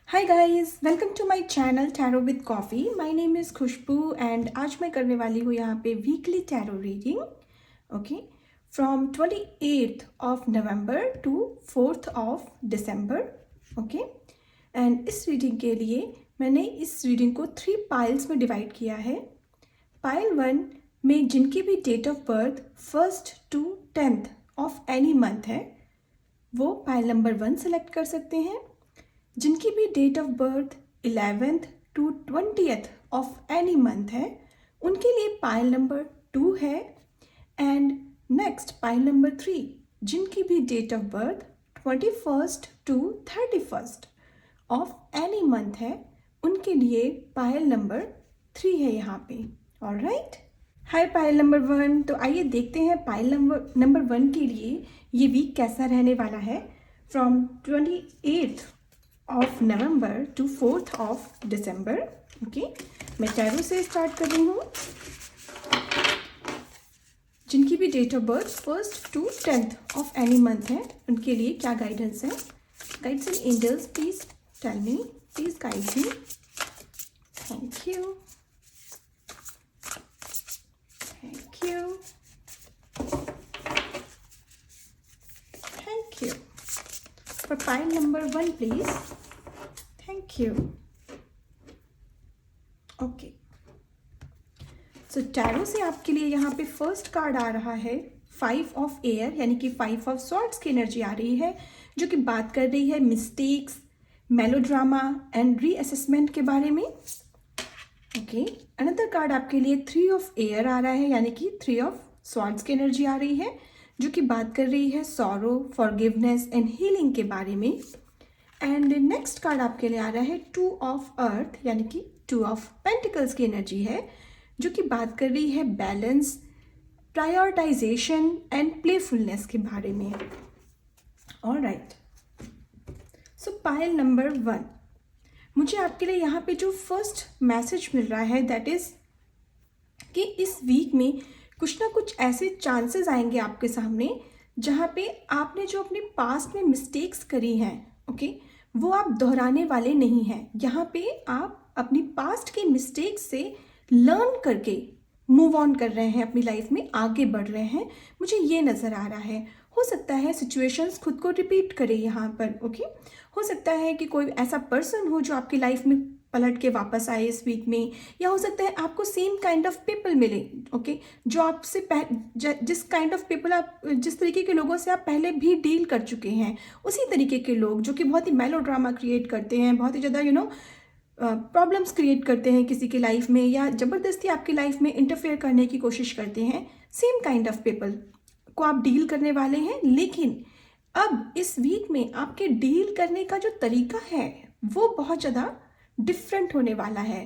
Hi guys, welcome to my channel tarot with coffee. My name is Khushboo and आज मैं करने वाली हूँ यहाँ पे weekly tarot reading. Okay, from 28th of November to 4th of December. Okay, and इस reading के लिए मैंने इस रीडिंग को 3 पाइल्स में डिवाइड किया है। पाइल 1 में जिनकी भी date of birth 1st to 10th of any month है वो पाइल नंबर 1 सेलेक्ट कर सकते हैं। जिनकी भी date of birth 11th to 20th of any month है उनके लिए पाइल नंबर 2 है। एंड नेक्स्ट पाइल नंबर 3 जिनकी भी date of birth 21st to 31st of any month है उनके लिए पाइल नंबर 3 है यहाँ पे। Alright, hi pile number 1। तो आइए देखते हैं पाइल नंबर 1 के लिए ये वीक कैसा रहने वाला है from 28th of November to 4th of December. Okay, मैं टैरो से स्टार्ट कर रही हूँ। जिनकी भी date of birth 1st to 10th of any month है उनके लिए क्या गाइडेंस है। Guides and angels please tell me, please guide me. Thank you, thank you, thank you. For pile number 1 please. Thank you. Okay. So tarot से आपके लिए यहाँ पे फर्स्ट कार्ड आ रहा है 5 ऑफ एयर, यानी कि 5 ऑफ सॉर्ड्स की एनर्जी आ रही है जो कि बात कर रही है मिस्टेक्स, मेलोड्रामा एंड रीअसेसमेंट के बारे में। ओके, अनदर कार्ड आपके लिए 3 ऑफ एयर आ रहा है, यानी कि 3 ऑफ सॉर्ड्स की एनर्जी आ रही है जो कि बात कर रही है सॉरो, फॉरगिवनेस एंड हीलिंग के बारे में। एंड नेक्स्ट कार्ड आपके लिए आ रहा है 2 ऑफ अर्थ, यानी कि 2 ऑफ पेंटिकल्स की एनर्जी है जो कि बात कर रही है बैलेंस, प्रायोरिटाइजेशन एंड प्लेफुलनेस के बारे में। ऑलराइट, सो पाइल नंबर 1, मुझे आपके लिए यहाँ पे जो फर्स्ट मैसेज मिल रहा है दैट इज कि इस वीक में कुछ ना कुछ ऐसे चांसेस आएंगे आपके सामने जहाँ पे आपने जो अपने पास्ट में मिस्टेक्स करी हैं, ओके, वो आप दोहराने वाले नहीं हैं। यहाँ पे आप अपनी पास्ट की मिस्टेक्स से लर्न करके मूव ऑन कर रहे हैं, अपनी लाइफ में आगे बढ़ रहे हैं, मुझे ये नज़र आ रहा है। हो सकता है सिचुएशंस खुद को रिपीट करे यहाँ पर। ओके, हो सकता है कि कोई ऐसा पर्सन हो जो आपकी लाइफ में पलट के वापस आए इस वीक में, या हो सकता है आपको सेम काइंड ऑफ पीपल मिले। ओके, जो आपसे जिस काइंड ऑफ पीपल आप, जिस तरीके के लोगों से आप पहले भी डील कर चुके हैं, उसी तरीके के लोग जो कि बहुत ही मेलोड्रामा क्रिएट करते हैं, बहुत ही ज़्यादा प्रॉब्लम्स क्रिएट करते हैं किसी की लाइफ में, या ज़बरदस्ती आपकी लाइफ में इंटरफेयर करने की कोशिश करते हैं, सेम काइंड ऑफ पीपल को आप डील करने वाले हैं। लेकिन अब इस वीक में आपके डील करने का जो तरीका है वो बहुत ज़्यादा डिफरेंट होने वाला है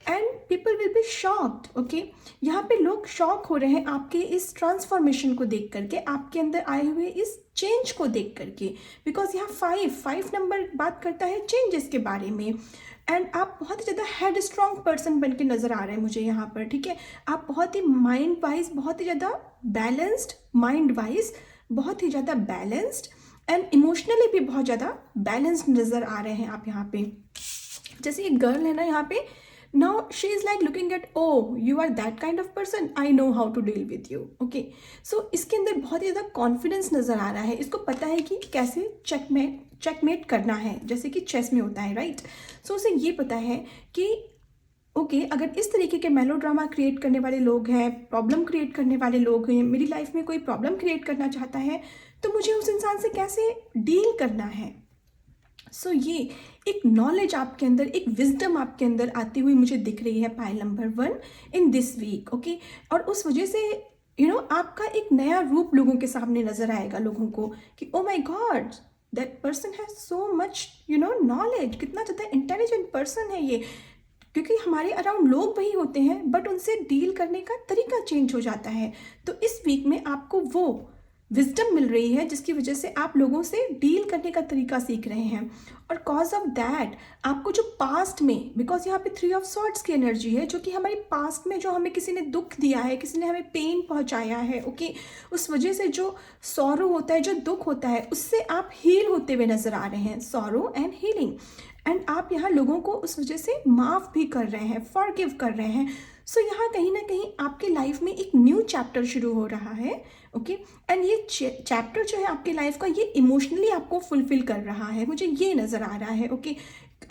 and people will be shocked. Okay, यहाँ पे लोग शॉक हो रहे हैं आपके इस ट्रांसफॉर्मेशन को देख करके, आपके अंदर आए हुए इस चेंज को देख करके, बिकॉज यहाँ 5 नंबर बात करता है चेंजेस के बारे में। एंड आप बहुत ही ज़्यादा हेड स्ट्रॉन्ग पर्सन बन के नज़र आ रहे हैं मुझे यहाँ पर। ठीक है, आप बहुत ही माइंड वाइज, बहुत ही ज़्यादा बैलेंस्ड, माइंड वाइज बहुत ही ज़्यादा बैलेंस्ड एंड इमोशनली भी बहुत ज़्यादा बैलेंस्ड नज़र आ रहे हैं आप यहाँ पे। जैसे एक गर्ल है ना यहाँ पे, now she is like looking at, oh you are that kind of person, I know how to deal with you. Okay, so इसके अंदर बहुत ही ज़्यादा कॉन्फिडेंस नज़र आ रहा है, इसको पता है कि कैसे चेकमेट करना है, जैसे कि चेस में होता है, राइट। सो उसे ये पता है कि ओके, अगर इस तरीके के मेलोड्रामा क्रिएट करने वाले लोग हैं, प्रॉब्लम क्रिएट करने वाले लोग हैं, मेरी लाइफ में कोई प्रॉब्लम क्रिएट करना चाहता है, तो मुझे उस इंसान से कैसे डील करना है। सो ये एक नॉलेज आपके अंदर, एक विजडम आपके अंदर आती हुई मुझे दिख रही है pile number 1 in this week. Okay, और उस वजह से आपका एक नया रूप लोगों के सामने नजर आएगा, लोगों को कि oh my god, that person has so much knowledge, कितना ज़्यादा इंटेलिजेंट पर्सन है ये। क्योंकि हमारे अराउंड लोग वही होते हैं बट उनसे डील करने का तरीका चेंज हो जाता है। तो इस वीक में आपको वो विजडम मिल रही है जिसकी वजह से आप लोगों से डील करने का तरीका सीख रहे हैं। और कॉज ऑफ दैट आपको जो पास्ट में, बिकॉज यहाँ पे 3 ऑफ सॉर्ड्स की एनर्जी है जो कि हमारे पास्ट में जो हमें किसी ने दुख दिया है, किसी ने हमें पेन पहुँचाया है, ओके, उस वजह से जो सॉरो होता है, जो दुख होता है, उससे आप हील होते हुए नजर आ रहे हैं, सॉरो एंड हीलिंग। एंड आप यहाँ लोगों को उस वजह से माफ़ भी कर रहे हैं, फॉरगिव कर रहे हैं। सो यहाँ कहीं ना कहीं आपके लाइफ में एक न्यू चैप्टर शुरू हो रहा है। ओके, एंड ये चैप्टर जो है आपके लाइफ का, ये इमोशनली आपको फुलफिल कर रहा है, मुझे ये नज़र आ रहा है। ओके,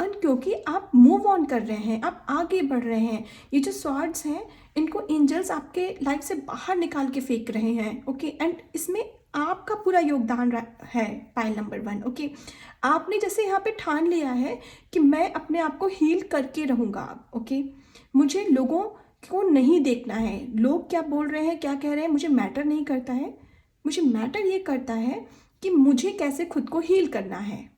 एंड क्योंकि आप मूव ऑन कर रहे हैं, आप आगे बढ़ रहे हैं। ये जो स्वॉर्ड्स हैं, इनको एंजल्स आपके लाइफ से बाहर निकाल के फेंक रहे हैं। ओके, एंड इसमें आपका पूरा योगदान है पाइल नंबर 1। ओके, आपने जैसे यहाँ पे ठान लिया है कि मैं अपने आप को हील करके रहूँगा। ओके, मुझे लोगों को नहीं देखना है, लोग क्या बोल रहे हैं, क्या कह रहे हैं, मुझे मैटर नहीं करता है। मुझे मैटर ये करता है कि मुझे कैसे खुद को हील करना है,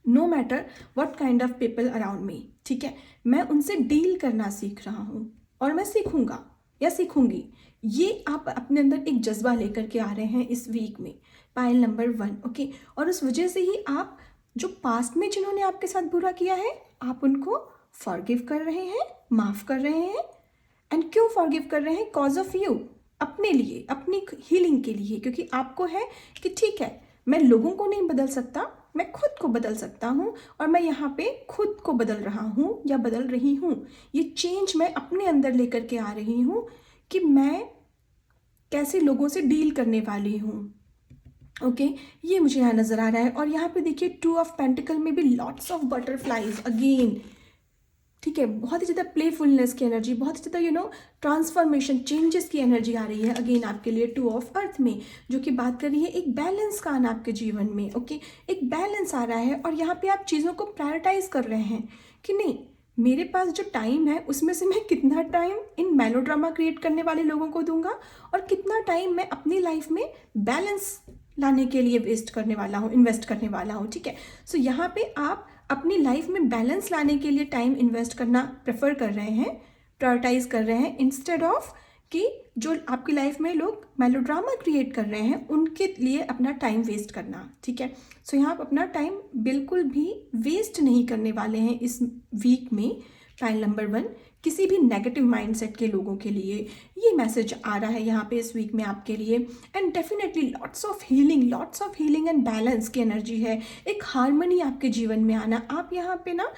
no matter what kind of people around me. ठीक है, मैं उनसे डील करना सीख रहा हूँ और मैं सीखूंगा या सीखूंगी। ये आप अपने अंदर एक जज्बा लेकर के आ रहे हैं इस वीक में, पाइल नंबर 1। ओके, और उस वजह से ही आप जो पास्ट में जिन्होंने आपके साथ बुरा किया है, आप उनको फॉरगिव कर रहे हैं, माफ़ कर रहे हैं। एंड क्यों फॉरगिव कर रहे हैं? कॉज ऑफ यू, अपने लिए, अपनी हीलिंग के लिए, क्योंकि आपको है कि ठीक है, मैं लोगों को नहीं बदल सकता, मैं खुद को बदल सकता हूँ, और मैं यहाँ पे खुद को बदल रहा हूँ या बदल रही हूँ। ये चेंज मैं अपने अंदर लेकर के आ रही हूँ कि मैं कैसे लोगों से डील करने वाली हूँ। ओके, ये मुझे यहाँ नज़र आ रहा है। और यहाँ पे देखिए 2 ऑफ पेंटिकल में भी लॉट्स ऑफ बटरफ्लाइज अगेन। ठीक है, बहुत ही ज़्यादा प्लेफुलनेस की एनर्जी, बहुत ही ज़्यादा ट्रांसफॉर्मेशन, चेंजेस की एनर्जी आ रही है अगेन आपके लिए 2 ऑफ अर्थ में, जो कि बात कर रही है एक बैलेंस का आना आपके जीवन में। ओके, एक बैलेंस आ रहा है, और यहाँ पे आप चीज़ों को प्रायोरिटाइज कर रहे हैं कि नहीं, मेरे पास जो टाइम है उसमें से मैं कितना टाइम इन मेलोड्रामा क्रिएट करने वाले लोगों को दूंगा, और कितना टाइम मैं अपनी लाइफ में बैलेंस लाने के लिए वेस्ट करने वाला हूँ, इन्वेस्ट करने वाला हूँ। ठीक है, सो यहाँ पे आप अपनी लाइफ में बैलेंस लाने के लिए टाइम इन्वेस्ट करना प्रेफर कर रहे हैं, प्रायोरिटाइज कर रहे हैं, इंस्टेड ऑफ कि जो आपकी लाइफ में लोग मेलोड्रामा क्रिएट कर रहे हैं उनके लिए अपना टाइम वेस्ट करना। ठीक है, सो यहाँ आप अपना टाइम बिल्कुल भी वेस्ट नहीं करने वाले हैं इस वीक में, पाइल नंबर 1, किसी भी नेगेटिव माइंडसेट के लोगों के लिए ये मैसेज आ रहा है यहाँ पे इस वीक में आपके लिए। And definitely lots of healing and balance की एनर्जी है, एक हार्मनी आपके जीवन में आना। आप यहाँ पे ना,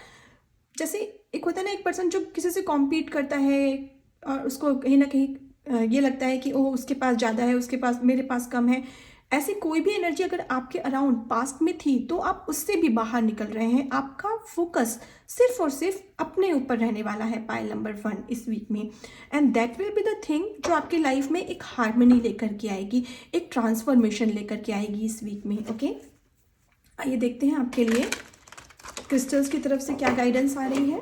जैसे एक होता है ना, एक पर्सन जो किसी से कॉम्पीट करता है और उसको कहीं ना कहीं ये लगता है कि ओह उसके पास ज़्यादा है, उसके पास, मेरे पास कम है, ऐसी कोई भी एनर्जी अगर आपके अराउंड पास्ट में थी तो आप उससे भी बाहर निकल रहे हैं। आपका फोकस सिर्फ और सिर्फ अपने ऊपर रहने वाला है, पाइल नंबर 1 इस वीक में। And that will be the thing जो आपकी लाइफ में एक हार्मनी लेकर के आएगी, एक ट्रांसफॉर्मेशन लेकर के आएगी इस वीक में। ओके, आइए देखते हैं आपके लिए क्रिस्टल्स की तरफ से क्या गाइडेंस आ रही है।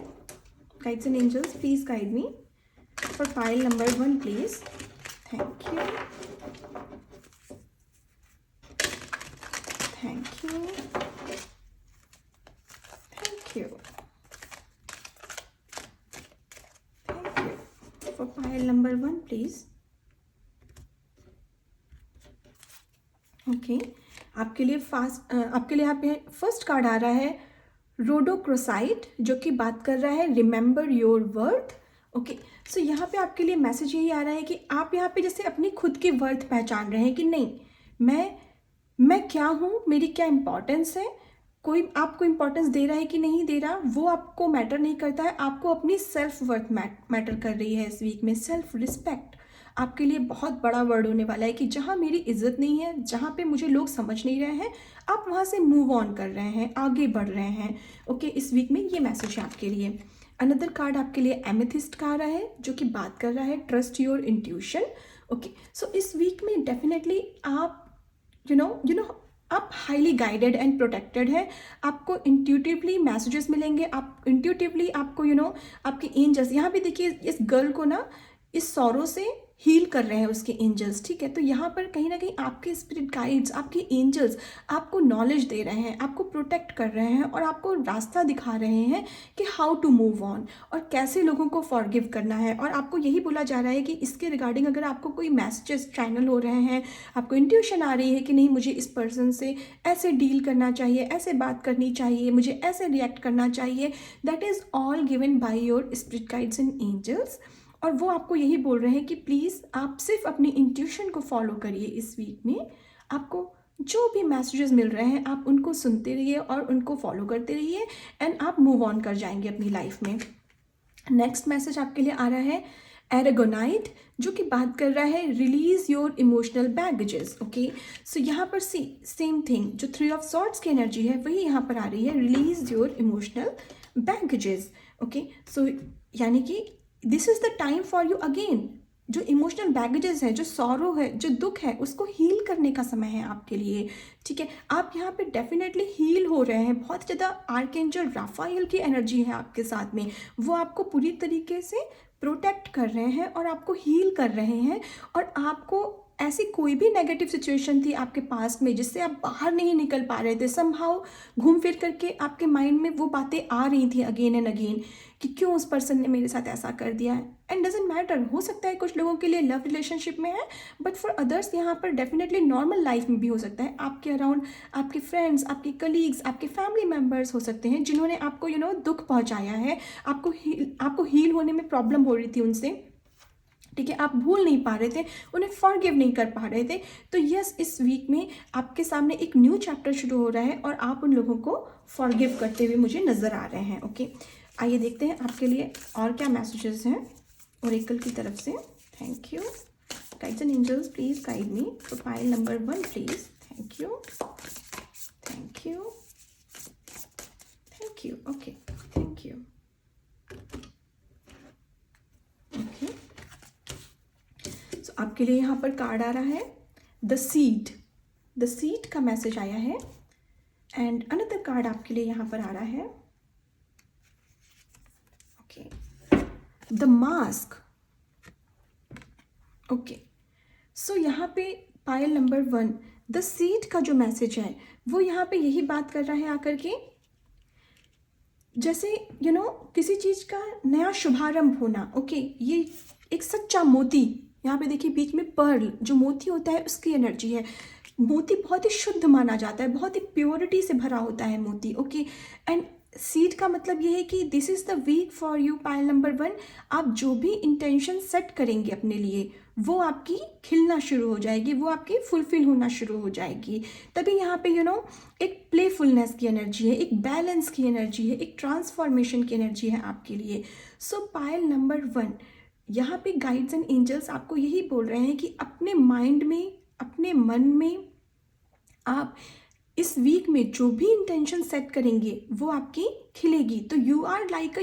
Guides and angels, please guide me for pile number 1 please. Thank you, thank you, thank you, thank you for pile number 1 please। Okay, आपके लिए आपके लिए यहाँ पे फर्स्ट कार्ड आ रहा है रोडोक्रोसाइट, जो कि बात कर रहा है remember your worth. Okay, so यहाँ पे आपके लिए मैसेज यही आ रहा है कि आप यहाँ पे जैसे अपनी खुद की वर्थ पहचान रहे हैं कि नहीं, मैं क्या हूँ, मेरी क्या इम्पोर्टेंस है। कोई आपको इम्पोर्टेंस दे रहा है कि नहीं दे रहा, वो आपको मैटर नहीं करता है, आपको अपनी सेल्फ वर्थ मैटर कर रही है इस वीक में। सेल्फ रिस्पेक्ट आपके लिए बहुत बड़ा वर्ड होने वाला है कि जहाँ मेरी इज्जत नहीं है, जहाँ पे मुझे लोग समझ नहीं रहे हैं, आप वहाँ से मूव ऑन कर रहे हैं, आगे बढ़ रहे हैं। ओके, इस वीक में ये मैसेज है आपके लिए। अनदर कार्ड आपके लिए एमेथिस्ट का आ रहा है, जो कि बात कर रहा है ट्रस्ट योर इंट्यूशन। ओके, सो इस वीक में डेफिनेटली आप यू नो आप हाईली गाइडेड एंड प्रोटेक्टेड है। आपको इंट्यूटिवली मैसेजेस मिलेंगे, आप इंट्यूटिवली आपको आपके एंजल्स, यहाँ पे देखिए इस गर्ल को ना इस सौरों से हील कर रहे हैं उसके एंजल्स। ठीक है, तो यहाँ पर कहीं ना कहीं आपके स्पिरिट गाइड्स, आपके एंजल्स आपको नॉलेज दे रहे हैं, आपको प्रोटेक्ट कर रहे हैं, और आपको रास्ता दिखा रहे हैं कि हाउ टू मूव ऑन, और कैसे लोगों को फॉरगिव करना है। और आपको यही बोला जा रहा है कि इसके रिगार्डिंग अगर आपको कोई मैसेजेस चैनल हो रहे हैं, आपको इंट्यूशन आ रही है कि नहीं मुझे इस पर्सन से ऐसे डील करना चाहिए, ऐसे बात करनी चाहिए, मुझे ऐसे रिएक्ट करना चाहिए, that is all given by your spirit guides and angels. और वो आपको यही बोल रहे हैं कि प्लीज़ आप सिर्फ अपनी इंट्यूशन को फॉलो करिए इस वीक में। आपको जो भी मैसेजेस मिल रहे हैं आप उनको सुनते रहिए और उनको फॉलो करते रहिए एंड आप मूव ऑन कर जाएंगे अपनी लाइफ में। नेक्स्ट मैसेज आपके लिए आ रहा है एरागोनाइट, जो कि बात कर रहा है release your emotional baggages. Okay, so यहाँ पर सेम थिंग, जो थ्री ऑफ सॉर्ड्स की एनर्जी है वही यहाँ पर आ रही है, release your emotional baggages. Okay, so यानी कि this is the time for you again, जो इमोशनल बैगेजेस है, जो सॉरो है, जो दुख है, उसको हील करने का समय है आपके लिए। ठीक है, आप यहाँ पे डेफिनेटली हील हो रहे हैं। बहुत ज़्यादा आर्कएंजल राफाएल की एनर्जी है आपके साथ में, वो आपको पूरी तरीके से प्रोटेक्ट कर रहे हैं और आपको हील कर रहे हैं। और आपको ऐसी कोई भी नेगेटिव सिचुएशन थी आपके पास में जिससे आप बाहर नहीं निकल पा रहे थे, समहाउ घूम फिर करके आपके माइंड में वो बातें आ रही थी अगेन एंड अगेन कि क्यों उस पर्सन ने मेरे साथ ऐसा कर दिया है। एंड डजेंट मैटर, हो सकता है कुछ लोगों के लिए लव रिलेशनशिप में है, बट फॉर अदर्स यहाँ पर डेफिनेटली नॉर्मल लाइफ में भी हो सकता है। आपके अराउंड आपके फ्रेंड्स, आपके कलीग्स, आपके फैमिली मेम्बर्स हो सकते हैं जिन्होंने आपको दुख पहुँचाया है, आपको हील होने में प्रॉब्लम हो रही थी उनसे। ठीक है, आप भूल नहीं पा रहे थे, उन्हें फॉरगिव नहीं कर पा रहे थे। तो यस, इस वीक में आपके सामने एक न्यू चैप्टर शुरू हो रहा है और आप उन लोगों को फॉरगिव करते हुए मुझे नज़र आ रहे हैं। ओके, आइए देखते हैं आपके लिए और क्या मैसेजेस हैं ओरेकल की तरफ से। Thank you guides and angels, please guide me. Profile number 1 please. Thank you, thank you, thank you. Okay, thank you. Okay, आपके लिए यहाँ पर कार्ड आ रहा है द सीड। द सीड का मैसेज आया है। एंड अनदर कार्ड आपके लिए यहाँ पर आ रहा है, okay, the mask. Okay, so यहाँ पे पायल नंबर 1 द सीड का जो मैसेज है वो यहाँ पे यही बात कर रहा है आकर के, जैसे किसी चीज़ का नया शुभारंभ होना। ओके, ये एक सच्चा मोती, यहाँ पे देखिए बीच में पर्ल, जो मोती होता है उसकी एनर्जी है। मोती बहुत ही शुद्ध माना जाता है, बहुत ही प्योरिटी से भरा होता है मोती। ओके, एंड सीड का मतलब ये है कि this is the week for you pile number 1। आप जो भी इंटेंशन सेट करेंगे अपने लिए वो आपकी खिलना शुरू हो जाएगी, वो आपकी फुलफिल होना शुरू हो जाएगी। तभी यहाँ पे एक प्लेफुलनेस की एनर्जी है, एक बैलेंस की एनर्जी है, एक ट्रांसफॉर्मेशन की एनर्जी है आपके लिए। सो पायल नंबर 1, यहाँ पे गाइड्स एंड एंजल्स आपको यही बोल रहे हैं कि अपने माइंड में, अपने मन में आप इस वीक में जो भी इंटेंशन सेट करेंगे वो आपकी खिलेगी। तो you are like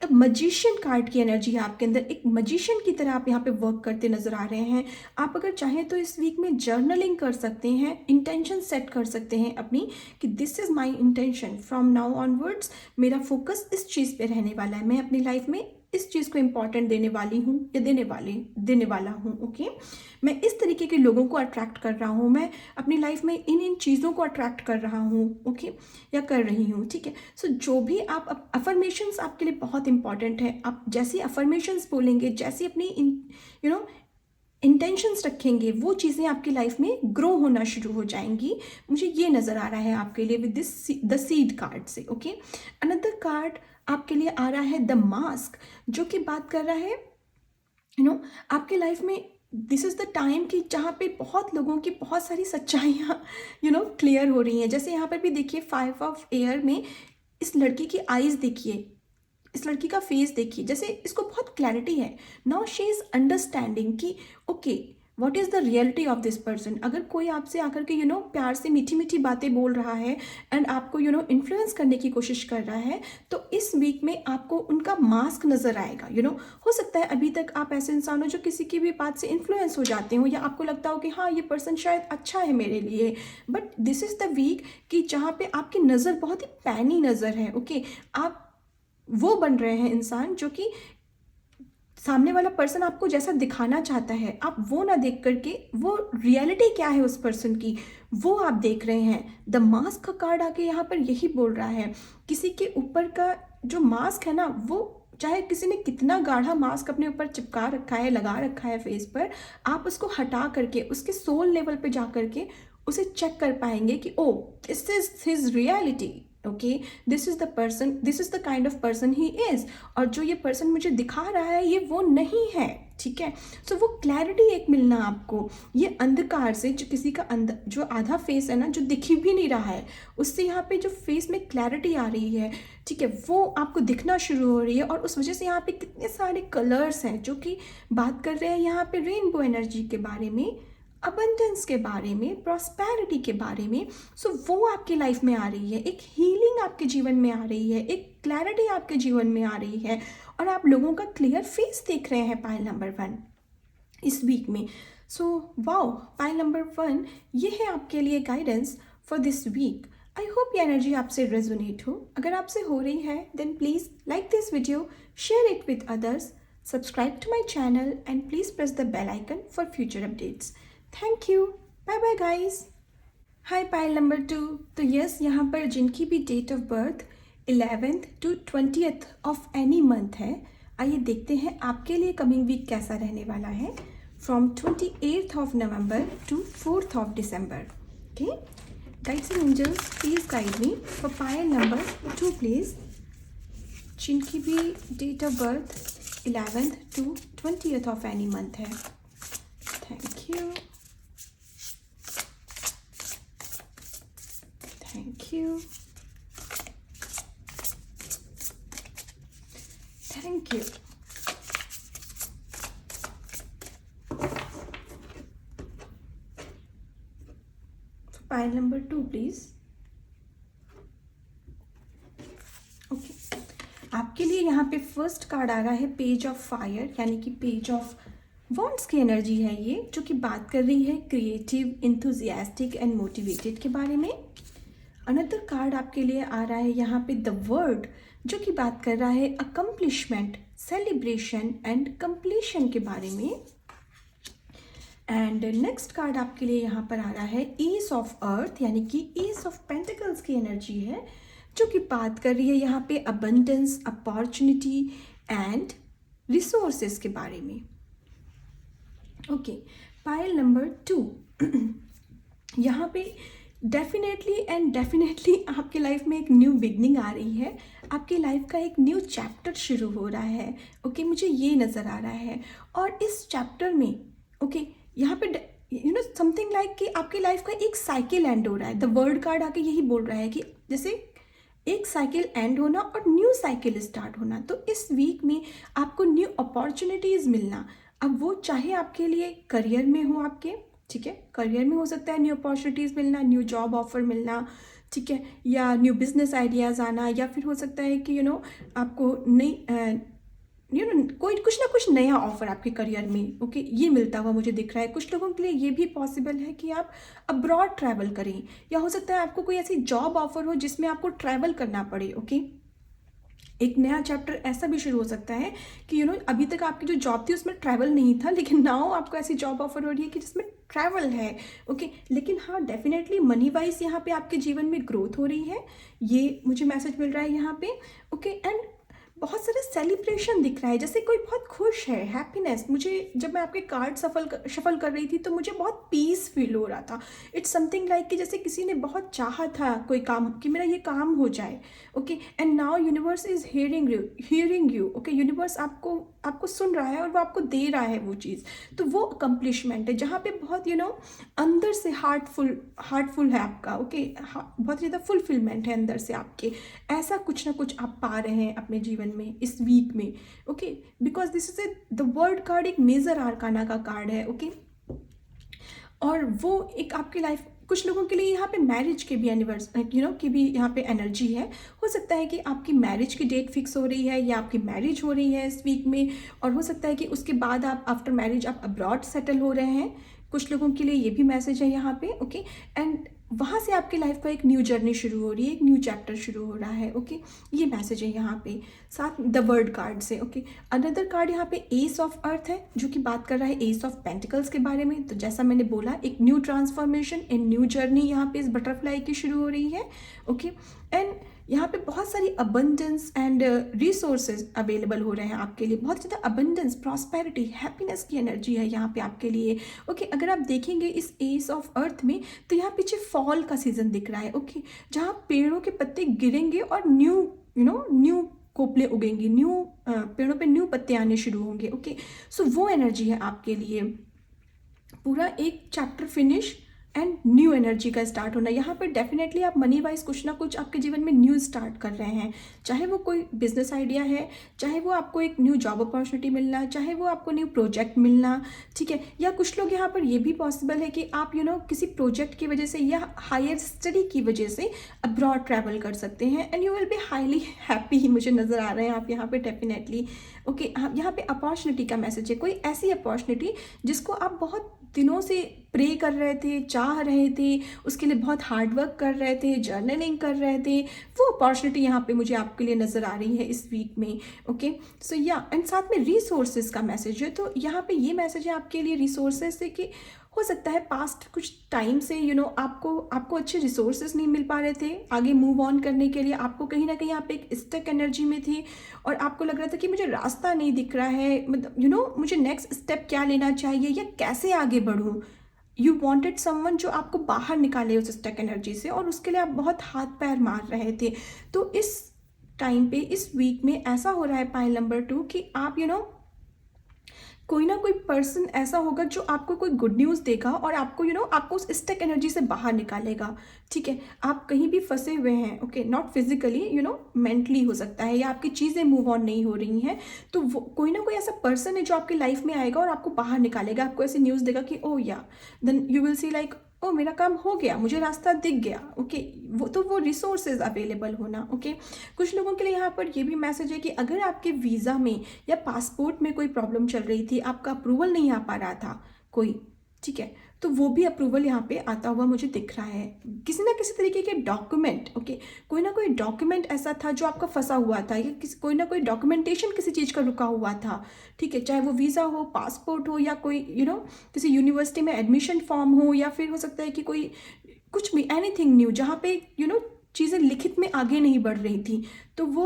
a magician card की एनर्जी है आपके अंदर, एक मजिशियन की तरह आप यहाँ पे वर्क करते नजर आ रहे हैं। आप अगर चाहें तो इस वीक में जर्नलिंग कर सकते हैं, इंटेंशन सेट कर सकते हैं अपनी कि this is my intention from now onwards, मेरा फोकस इस चीज़ पे रहने वाला है, मैं अपनी लाइफ में इस चीज़ को इम्पॉर्टेंट देने वाली हूँ या देने वाला हूँ। ओके, मैं इस तरीके के लोगों को अट्रैक्ट कर रहा हूँ, मैं अपनी लाइफ में इन चीज़ों को अट्रैक्ट कर रहा हूँ। ओके, या कर रही हूँ। ठीक है, सो जो भी आप अफर्मेशंस आपके लिए बहुत इंपॉर्टेंट है। आप जैसी अफर्मेशंस बोलेंगे, जैसी अपनी इंटेंशंस रखेंगे, वो चीज़ें आपकी लाइफ में ग्रो होना शुरू हो जाएंगी। मुझे ये नज़र आ रहा है आपके लिए with this the seed card से। ओके, अनदर कार्ड आपके लिए आ रहा है द मास्क, जो कि बात कर रहा है आपके लाइफ में दिस इज़ द टाइम कि जहाँ पे बहुत लोगों की बहुत सारी सच्चाइयाँ क्लियर हो रही हैं। जैसे यहाँ पर भी देखिए 5 ऑफ एयर में इस लड़की की आईज देखिए, इस लड़की का फेस देखिए, जैसे इसको बहुत क्लैरिटी है। नाउ शी इज़ अंडरस्टैंडिंग कि okay what is the reality of this person. अगर कोई आपसे आकर के प्यार से मीठी मीठी बातें बोल रहा है एंड आपको इन्फ्लुएंस करने की कोशिश कर रहा है, तो इस वीक में आपको उनका मास्क नज़र आएगा। हो सकता है अभी तक आप ऐसे इंसान हो जो किसी की भी बात से इन्फ्लुएंस हो जाते हो, या आपको लगता हो कि हाँ ये पर्सन शायद अच्छा है मेरे लिए, but this is the week कि जहाँ पे आपकी नज़र बहुत ही पैनी नज़र है। ओके, आप वो बन रहे हैं इंसान जो कि सामने वाला पर्सन आपको जैसा दिखाना चाहता है, आप वो ना देख करके वो रियलिटी क्या है उस पर्सन की वो आप देख रहे हैं। द मास्क का कार्ड आके यहाँ पर यही बोल रहा है, किसी के ऊपर का जो मास्क है ना, वो चाहे किसी ने कितना गाढ़ा मास्क अपने ऊपर चिपका रखा है, लगा रखा है फेस पर, आप उसको हटा करके उसके सोल लेवल पे जा करके उसे चेक कर पाएंगे कि oh this is his reality. Okay, this is the person, this is the kind of person he is, और जो ये पर्सन मुझे दिखा रहा है ये वो नहीं है। ठीक है। सो वो क्लैरिटी एक मिलना आपको, ये अंधकार से जो किसी का अंदर जो आधा फेस है ना, जो दिख भी नहीं रहा है, उससे यहाँ पे जो फेस में क्लैरिटी आ रही है, ठीक है, वो आपको दिखना शुरू हो रही है। और उस वजह से यहाँ पे कितने सारे कलर्स हैं जो कि बात कर रहे हैं यहाँ पे रेनबो एनर्जी के बारे में, अबंडेंस के बारे में, प्रॉस्पेरिटी के बारे में। सो वो आपकी लाइफ में आ रही है, एक हीलिंग आपके जीवन में आ रही है, एक क्लैरिटी आपके जीवन में आ रही है, और आप लोगों का क्लियर फेस देख रहे हैं पाइल नंबर 1 इस वीक में। सो वाओ, पाइल नंबर 1 ये है आपके लिए guidance for this week. I hope ये एनर्जी आपसे रेजोनेट हो। अगर आपसे हो रही है then please like this video, share it with others, subscribe to my channel and please press the bell icon for future updates. Thank you, bye bye guys. Hi pile number 2। तो yes, यहाँ पर जिनकी भी date of birth 11th to 20th of any month है, आइए देखते हैं आपके लिए कमिंग वीक कैसा रहने वाला है from 28th of November to 4th of December. Okay, guides and angels please guide me for pile number 2 please, जिनकी भी date of birth 11th to 20th of any month है। Thank you, thank you, thank you. Pile number 2 please. Okay, आपके लिए यहाँ पे first card आ रहा है पेज ऑफ फायर, यानी कि पेज ऑफ वॉन्ड्स की एनर्जी है ये, जो कि बात कर रही है क्रिएटिव, इंथुजियास्टिक एंड मोटिवेटेड के बारे में। अनदर कार्ड आपके लिए आ रहा है यहाँ पे द वर्ड, जो कि बात कर रहा है अकम्प्लिशमेंट, सेलिब्रेशन एंड कंप्लीशन के बारे में। एंड नेक्स्ट कार्ड आपके लिए यहाँ पर आ रहा है एस ऑफ अर्थ, यानी कि एस ऑफ पेंटिकल्स की एनर्जी है, जो कि बात कर रही है यहाँ पे अबंडेंस, अपॉर्चुनिटी एंड रिसोर्सेस के बारे में। ओके, पाइल नंबर 2 यहाँ पे डेफिनेटली आपके लाइफ में एक न्यू बिगनिंग आ रही है, आपकी लाइफ का एक न्यू चैप्टर शुरू हो रहा है। ओके, मुझे ये नज़र आ रहा है। और इस चैप्टर में ओके यहाँ पे यू नो समथिंग लाइक कि आपकी लाइफ का एक साइकिल एंड हो रहा है। द वर्ल्ड कार्ड आके यही बोल रहा है कि जैसे एक साइकिल एंड होना और न्यू साइकिल स्टार्ट होना। तो इस वीक में आपको न्यू अपॉर्चुनिटीज़ मिलना, अब वो चाहे आपके लिए करियर में हो आपके, ठीक है, करियर में हो सकता है न्यू अपॉर्चुनिटीज़ मिलना, न्यू जॉब ऑफर मिलना, ठीक है, या न्यू बिजनेस आइडियाज़ आना, या फिर हो सकता है कि आपको नई कोई कुछ ना कुछ नया ऑफर आपके करियर में ओके ये मिलता हुआ मुझे दिख रहा है। कुछ लोगों के लिए ये भी पॉसिबल है कि आप अब्रॉड ट्रैवल करें, या हो सकता है आपको कोई ऐसी जॉब ऑफर हो जिसमें आपको ट्रैवल करना पड़े। ओके, एक नया चैप्टर ऐसा भी शुरू हो सकता है कि अभी तक आपकी जो जॉब थी उसमें ट्रैवल नहीं था, लेकिन नाउ आपको ऐसी जॉब ऑफर हो रही है कि जिसमें ट्रैवल है। ओके, लेकिन हाँ डेफिनेटली मनी वाइज यहाँ पे आपके जीवन में ग्रोथ हो रही है, ये मुझे मैसेज मिल रहा है यहाँ पे। ओके, एंड बहुत सारा सेलिब्रेशन दिख रहा है, जैसे कोई बहुत खुश है, हैप्पीनेस। मुझे जब मैं आपके कार्ड शफल कर रही थी तो मुझे बहुत पीस फील हो रहा था। इट्स समथिंग लाइक कि जैसे किसी ने बहुत चाहा था कोई काम कि मेरा ये काम हो जाए। Okay, and now universe is hearing you. Okay, universe आपको सुन रहा है और वो आपको दे रहा है वो चीज़। तो वो अकम्प्लिशमेंट है जहाँ पे बहुत अंदर से हार्टफुल है आपका। ओके, बहुत ज़्यादा फुलफिलमेंट है अंदर से आपके, ऐसा कुछ ना कुछ आप पा रहे हैं अपने जीवन में इस वीक में। Okay, because this is the world card एक मेजर आर्काना का कार्ड है। ओके, और वो एक आपकी लाइफ, कुछ लोगों के लिए यहाँ पे मैरिज के भी की भी यहाँ पे एनर्जी है। हो सकता है कि आपकी मैरिज की डेट फिक्स हो रही है या आपकी मैरिज हो रही है इस वीक में, और हो सकता है कि उसके बाद आप आफ्टर मैरिज आप अब्रॉड सेटल हो रहे हैं। कुछ लोगों के लिए ये भी मैसेज है यहाँ पे। ओके, एंड वहाँ से आपकी लाइफ का एक न्यू जर्नी शुरू हो रही है, एक न्यू चैप्टर शुरू हो रहा है। ओके, ये मैसेज है यहाँ पे साथ द वर्ड कार्ड से। ओके, अनदर कार्ड यहाँ पे एस ऑफ अर्थ है, जो कि बात कर रहा है एस ऑफ पेंटिकल्स के बारे में। तो जैसा मैंने बोला, एक new transformation, a new journey यहाँ पे इस बटरफ्लाई की शुरू हो रही है। ओके, एंड यहाँ पे बहुत सारी अबंडेंस एंड रिसोर्सेज अवेलेबल हो रहे हैं आपके लिए। बहुत ज़्यादा अबंडेंस, प्रॉस्पेरिटी, हैप्पीनेस की एनर्जी है यहाँ पे आपके लिए। ओके, अगर आप देखेंगे इस एस ऑफ अर्थ में तो यहाँ पीछे फॉल का सीजन दिख रहा है। ओके, जहाँ पेड़ों के पत्ते गिरेंगे और न्यू को कोपले उगेंगी, न्यू पेड़ों पे न्यू पत्ते आने शुरू होंगे। ओके, सो वो एनर्जी है आपके लिए। पूरा एक chapter finish and new energy का स्टार्ट होना। यहाँ पर डेफिनेटली आप मनी वाइज कुछ ना कुछ आपके जीवन में न्यू स्टार्ट कर रहे हैं, चाहे वो कोई बिजनेस आइडिया है, चाहे वो आपको एक न्यू जॉब अपॉर्चुनिटी मिलना, चाहे वो आपको न्यू प्रोजेक्ट मिलना, ठीक है। या कुछ लोग यहाँ पर ये भी पॉसिबल है कि आप किसी प्रोजेक्ट की वजह से या हायर स्टडी की वजह से अब्रॉड ट्रैवल कर सकते हैं and you will be highly happy, मुझे नज़र आ रहे हैं आप यहाँ पे डेफिनेटली। ओके, यहाँ पे अपॉर्चुनिटी का मैसेज है, कोई ऐसी अपॉर्चुनिटी जिसको आप बहुत दिनों से प्रे कर रहे थे, चाह रहे थे, उसके लिए बहुत हार्ड वर्क कर रहे थे, जर्नलिंग कर रहे थे, वो अपॉर्चुनिटी यहाँ पे मुझे आपके लिए नज़र आ रही है इस वीक में। ओके, सो या एंड साथ में रिसोर्सेज का मैसेज है। तो यहाँ पे ये मैसेज है आपके लिए रिसोर्सेज से कि हो सकता है पास्ट कुछ टाइम से आपको अच्छे रिसोर्सेज नहीं मिल पा रहे थे आगे मूव ऑन करने के लिए। आपको कहीं ना कहीं आप एक स्टक एनर्जी में थे और आपको लग रहा था कि मुझे रास्ता नहीं दिख रहा है, मतलब मुझे नेक्स्ट स्टेप क्या लेना चाहिए या कैसे आगे बढ़ूँ। यू वॉन्टेड समवन जो आपको बाहर निकाले उस स्टक एनर्जी से, और उसके लिए आप बहुत हाथ पैर मार रहे थे। तो इस टाइम पे इस वीक में ऐसा हो रहा है पाइल नंबर 2 कि आप कोई ना कोई पर्सन ऐसा होगा जो आपको कोई गुड न्यूज़ देगा और आपको आपको उस स्टक एनर्जी से बाहर निकालेगा। ठीक है, आप कहीं भी फंसे हुए हैं, ओके, नॉट फिजिकली, मेंटली हो सकता है, या आपकी चीज़ें मूव ऑन नहीं हो रही हैं, तो वो कोई ना कोई ऐसा पर्सन है जो आपकी लाइफ में आएगा और आपको बाहर निकालेगा, आपको ऐसी न्यूज़ देगा कि ओ या then you will see like ओ मेरा काम हो गया, मुझे रास्ता दिख गया। ओके, वो रिसोर्सेज अवेलेबल होना। ओके, कुछ लोगों के लिए यहाँ पर ये भी मैसेज है कि अगर आपके वीज़ा में या पासपोर्ट में कोई प्रॉब्लम चल रही थी, आपका अप्रूवल नहीं आ पा रहा था कोई, ठीक है, तो वो भी अप्रूवल यहाँ पे आता हुआ मुझे दिख रहा है। किसी ना किसी तरीके के डॉक्यूमेंट, ओके, कोई ना कोई डॉक्यूमेंट ऐसा था जो आपका फंसा हुआ था, या कोई ना कोई डॉक्यूमेंटेशन किसी चीज़ का रुका हुआ था, ठीक है, चाहे वो वीज़ा हो, पासपोर्ट हो, या कोई किसी यूनिवर्सिटी में एडमिशन फॉर्म हो, या फिर हो सकता है कि कोई कुछ भी एनीथिंग न्यू जहाँ पे चीज़ें लिखित में आगे नहीं बढ़ रही थी, तो वो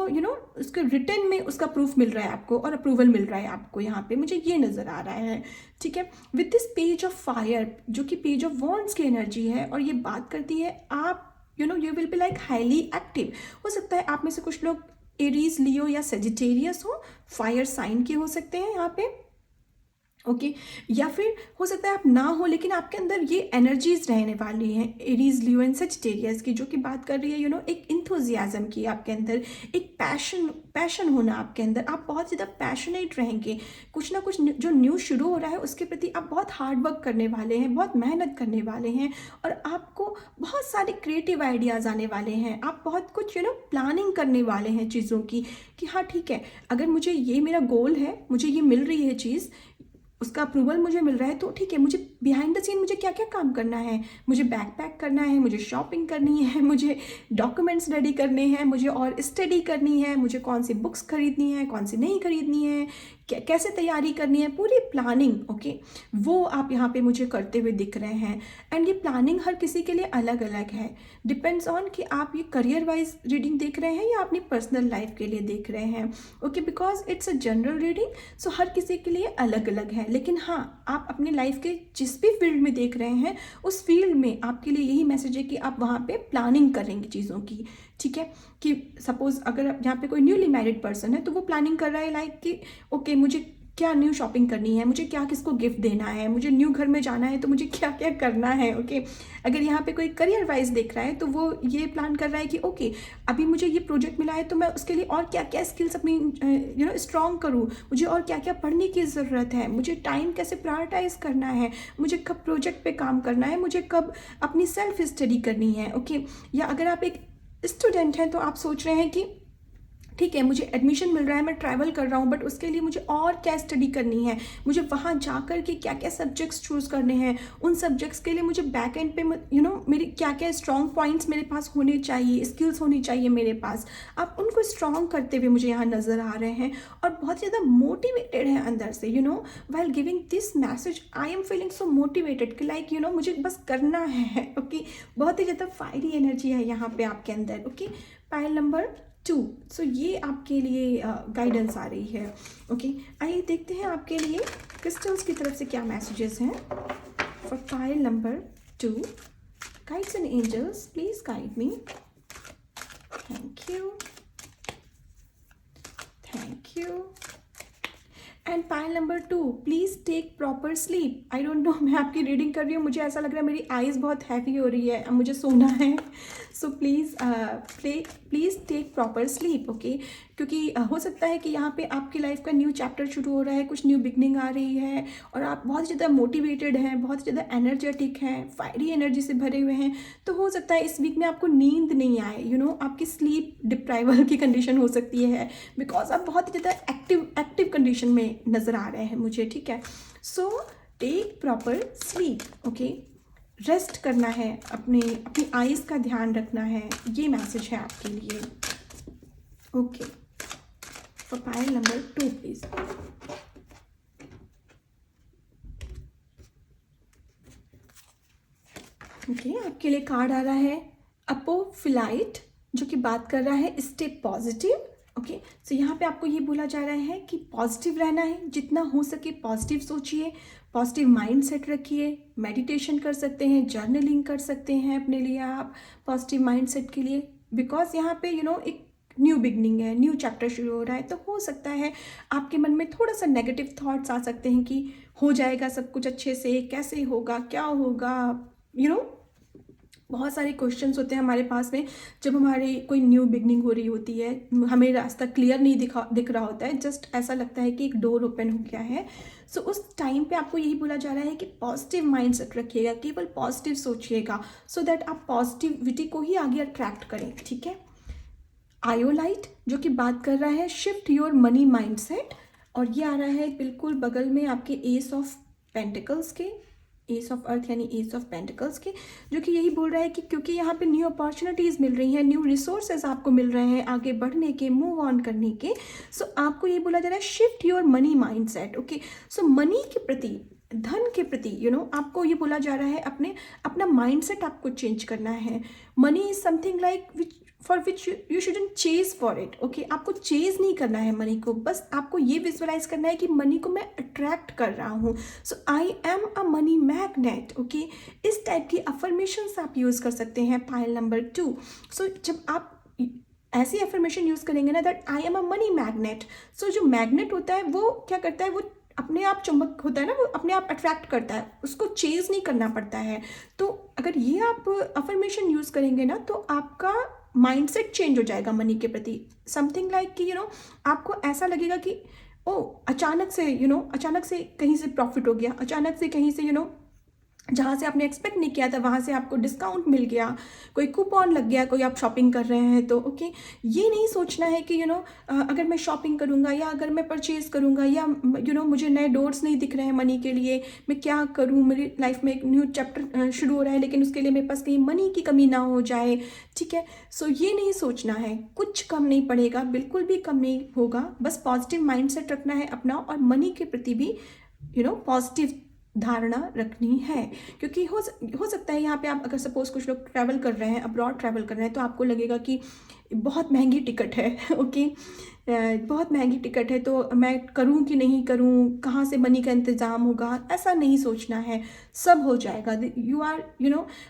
उसके रिटर्न में उसका प्रूफ मिल रहा है आपको और अप्रूवल मिल रहा है आपको। यहाँ पे मुझे ये नज़र आ रहा है, ठीक है, with this page of fire जो कि पेज ऑफ वॉन्ड्स की एनर्जी है, और ये बात करती है आप you will be like highly active. हो सकता है आप में से कुछ लोग एरीज, लियो या सेजिटेरियस हो, फायर साइन के हो सकते हैं यहाँ पे। ओके, या फिर हो सकता है आप ना हो, लेकिन आपके अंदर ये एनर्जीज रहने वाली हैं एरीज, लियो एंड सेजिटेरियस की, जो कि बात कर रही है एक इंथुजियाज्म की, आपके अंदर एक पैशन होना आपके अंदर, आप बहुत ज़्यादा पैशनेट रहेंगे। कुछ ना कुछ जो न्यू शुरू हो रहा है उसके प्रति आप बहुत हार्ड वर्क करने वाले हैं, बहुत मेहनत करने वाले हैं, और आपको बहुत सारे क्रिएटिव आइडियाज़ आने वाले हैं। आप बहुत कुछ प्लानिंग करने वाले हैं चीज़ों की, कि हाँ ठीक है, अगर मुझे ये मेरा गोल है, मुझे ये मिल रही है चीज़, उसका अप्रूवल मुझे मिल रहा है, तो ठीक है, मुझे बिहाइंड द सीन मुझे क्या क्या काम करना है, मुझे बैग पैक करना है, मुझे शॉपिंग करनी है, मुझे डॉक्यूमेंट्स रेडी करने हैं, मुझे और स्टडी करनी है, मुझे कौन सी बुक्स खरीदनी है, कौन सी नहीं खरीदनी है, कैसे तैयारी करनी है, पूरी प्लानिंग। ओके, वो आप यहाँ पे मुझे करते हुए दिख रहे हैं। एंड ये प्लानिंग हर किसी के लिए अलग अलग है, डिपेंड्स ऑन कि आप ये करियर वाइज रीडिंग देख रहे हैं या अपनी पर्सनल लाइफ के लिए देख रहे हैं। Okay, because it's a general reading, so हर किसी के लिए अलग अलग है। लेकिन हाँ, आप अपनी लाइफ के जिस भी फील्ड में देख रहे हैं, उस फील्ड में आपके लिए यही मैसेज है कि आप वहाँ पे प्लानिंग करेंगे चीज़ों की। ठीक है, कि सपोज अगर यहाँ पे कोई न्यूली मैरिड पर्सन है, तो वो प्लानिंग कर रहा है लाइक कि ओके, मुझे क्या न्यू शॉपिंग करनी है, मुझे क्या किसको गिफ्ट देना है, मुझे न्यू घर में जाना है, तो मुझे क्या क्या करना है। ओके, अगर यहाँ पे कोई करियर वाइज देख रहा है, तो वो ये प्लान कर रहा है कि ओके, अभी मुझे ये प्रोजेक्ट मिला है, तो मैं उसके लिए और क्या क्या स्किल्स अपनी स्ट्रॉन्ग करूँ, मुझे और क्या क्या पढ़ने की ज़रूरत है, मुझे टाइम कैसे प्रायोरिटाइज करना है, मुझे कब प्रोजेक्ट पे काम करना है, मुझे कब अपनी सेल्फ स्टडी करनी है। ओके, या अगर आप एक स्टूडेंट हैं, तो आप सोच रहे हैं कि ठीक है, मुझे एडमिशन मिल रहा है, मैं ट्रैवल कर रहा हूँ, बट उसके लिए मुझे और क्या स्टडी करनी है, मुझे वहाँ जा कर के क्या क्या सब्जेक्ट्स चूज़ करने हैं, उन सब्जेक्ट्स के लिए मुझे बैक एंड पे मेरे क्या क्या स्ट्रॉन्ग पॉइंट्स मेरे पास होने चाहिए, स्किल्स होनी चाहिए मेरे पास। आप उनको स्ट्रॉन्ग करते हुए मुझे यहाँ नज़र आ रहे हैं, और बहुत ज़्यादा मोटिवेटेड हैं अंदर से। While giving this message I am feeling so motivated कि लाइक मुझे बस करना है। ओके, बहुत ही ज़्यादा फायरी एनर्जी है यहाँ पे आपके अंदर। ओके, पाइल नंबर 2, सो ये आपके लिए गाइडेंस आ रही है। ओके, आइए देखते हैं आपके लिए क्रिस्टल्स की तरफ से क्या मैसेजेस हैं for pile number 2। Guides and angels, please guide me, thank you. And pile number 2, please take proper sleep. I don't know, मैं आपकी रीडिंग कर रही हूँ, मुझे ऐसा लग रहा है मेरी आईज़ बहुत हैवी हो रही है, अब मुझे सोना है। So please take proper sleep, okay. क्योंकि हो सकता है कि यहाँ पे आपकी लाइफ का न्यू चैप्टर शुरू हो रहा है, कुछ न्यू बिगनिंग आ रही है और आप बहुत ज़्यादा मोटिवेटेड हैं, बहुत ज़्यादा एनर्जेटिक हैं, फायरी एनर्जी से भरे हुए हैं। तो हो सकता है इस वीक में आपको नींद नहीं आए, आपकी स्लीप डिप्राइवल की कंडीशन हो सकती है, बिकॉज आप बहुत ज़्यादा एक्टिव कंडीशन में नज़र आ रहे हैं मुझे, ठीक है। So take proper sleep, okay. Rest करना है, अपनी आइज़ का ध्यान रखना है, ये मैसेज है आपके लिए, okay. For pile number 2 please. Okay, आपके लिए कार्ड आ रहा है अपोफिलाइट, जो कि बात कर रहा है स्टे पॉजिटिव, ओके। सो यहाँ पे आपको ये बोला जा रहा है कि पॉजिटिव रहना है, जितना हो सके पॉजिटिव सोचिए, पॉजिटिव माइंड सेट रखिए, मेडिटेशन कर सकते हैं, जर्नलिंग कर सकते हैं अपने लिए आप पॉजिटिव माइंड सेट के लिए, बिकॉज यहाँ पे एक न्यू बिगनिंग है, न्यू चैप्टर शुरू हो रहा है। तो हो सकता है आपके मन में थोड़ा सा नेगेटिव थॉट्स आ सकते हैं कि हो जाएगा सब कुछ अच्छे से, कैसे होगा, क्या होगा, बहुत सारे क्वेश्चंस होते हैं हमारे पास में जब हमारी कोई न्यू बिगनिंग हो रही होती है, हमें रास्ता क्लियर नहीं दिख रहा होता है, जस्ट ऐसा लगता है कि एक डोर ओपन हो गया है। सो उस टाइम पे आपको यही बोला जा रहा है कि पॉजिटिव माइंड सेट रखिएगा, केवल पॉजिटिव सोचिएगा, सो दैट आप पॉजिटिविटी को ही आगे अट्रैक्ट करें, ठीक है। आयोलाइट, जो कि बात कर रहा है shift your money mind set, और ये आ रहा है बिल्कुल बगल में आपके एस ऑफ पेंटिकल्स के, एस ऑफ अर्थ यानी एस ऑफ पेंटिकल्स के, जो कि यही बोल रहा है कि क्योंकि यहाँ पे न्यू अपॉर्चुनिटीज़ मिल रही हैं, न्यू रिसोर्सेज आपको मिल रहे हैं आगे बढ़ने के, मूव ऑन करने के। सो आपको ये बोला जा रहा है shift your money mind set, okay. So money के प्रति, धन के प्रति आपको ये बोला जा रहा है अपना माइंड सेट आपको चेंज करना है। Money is something like for which you shouldn't chase for it, okay. आपको चेज नहीं करना है मनी को, बस आपको ये विजुअलाइज करना है कि मनी को मैं अट्रैक्ट कर रहा हूँ। So I am a money magnet, okay. इस टाइप की अफर्मेशंस आप यूज़ कर सकते हैं पाइल नंबर 2। सो जब आप ऐसी अफर्मेशन यूज़ करेंगे ना, that I am a money magnet, so जो मैग्नेट होता है वो क्या करता है, वो अपने आप चुंबक होता है ना, वो अपने आप अट्रैक्ट करता है, उसको चेज नहीं करना पड़ता है। तो अगर ये आप अफर्मेशन यूज़ करेंगे ना, तो आपका माइंडसेट चेंज हो जाएगा मनी के प्रति। समथिंग लाइक कि आपको ऐसा लगेगा कि ओ अचानक से कहीं से प्रॉफिट हो गया, अचानक से कहीं से जहाँ से आपने एक्सपेक्ट नहीं किया था वहाँ से आपको डिस्काउंट मिल गया, कोई कूपन लग गया, कोई आप शॉपिंग कर रहे हैं तो ओके। ये नहीं सोचना है कि अगर मैं शॉपिंग करूँगा या अगर मैं परचेज़ करूँगा या मुझे नए डोर्स नहीं दिख रहे हैं मनी के लिए, मैं क्या करूँ, मेरी लाइफ में एक न्यू चैप्टर शुरू हो रहा है लेकिन उसके लिए मेरे पास कहीं मनी की कमी ना हो जाए, ठीक है। सो ये नहीं सोचना है, कुछ कम नहीं पड़ेगा, बिल्कुल भी कम नहीं होगा, बस पॉजिटिव माइंड सेट रखना है अपना, और मनी के प्रति भी पॉजिटिव धारणा रखनी है। क्योंकि हो सकता है यहाँ पे आप अगर सपोज कुछ लोग ट्रैवल कर रहे हैं, अब्रॉड ट्रैवल कर रहे हैं, तो आपको लगेगा कि बहुत महंगी टिकट है ओके, बहुत महंगी टिकट है तो मैं करूँ कि नहीं करूँ, कहाँ से मनी का इंतज़ाम होगा, ऐसा नहीं सोचना है, सब हो जाएगा। यू आर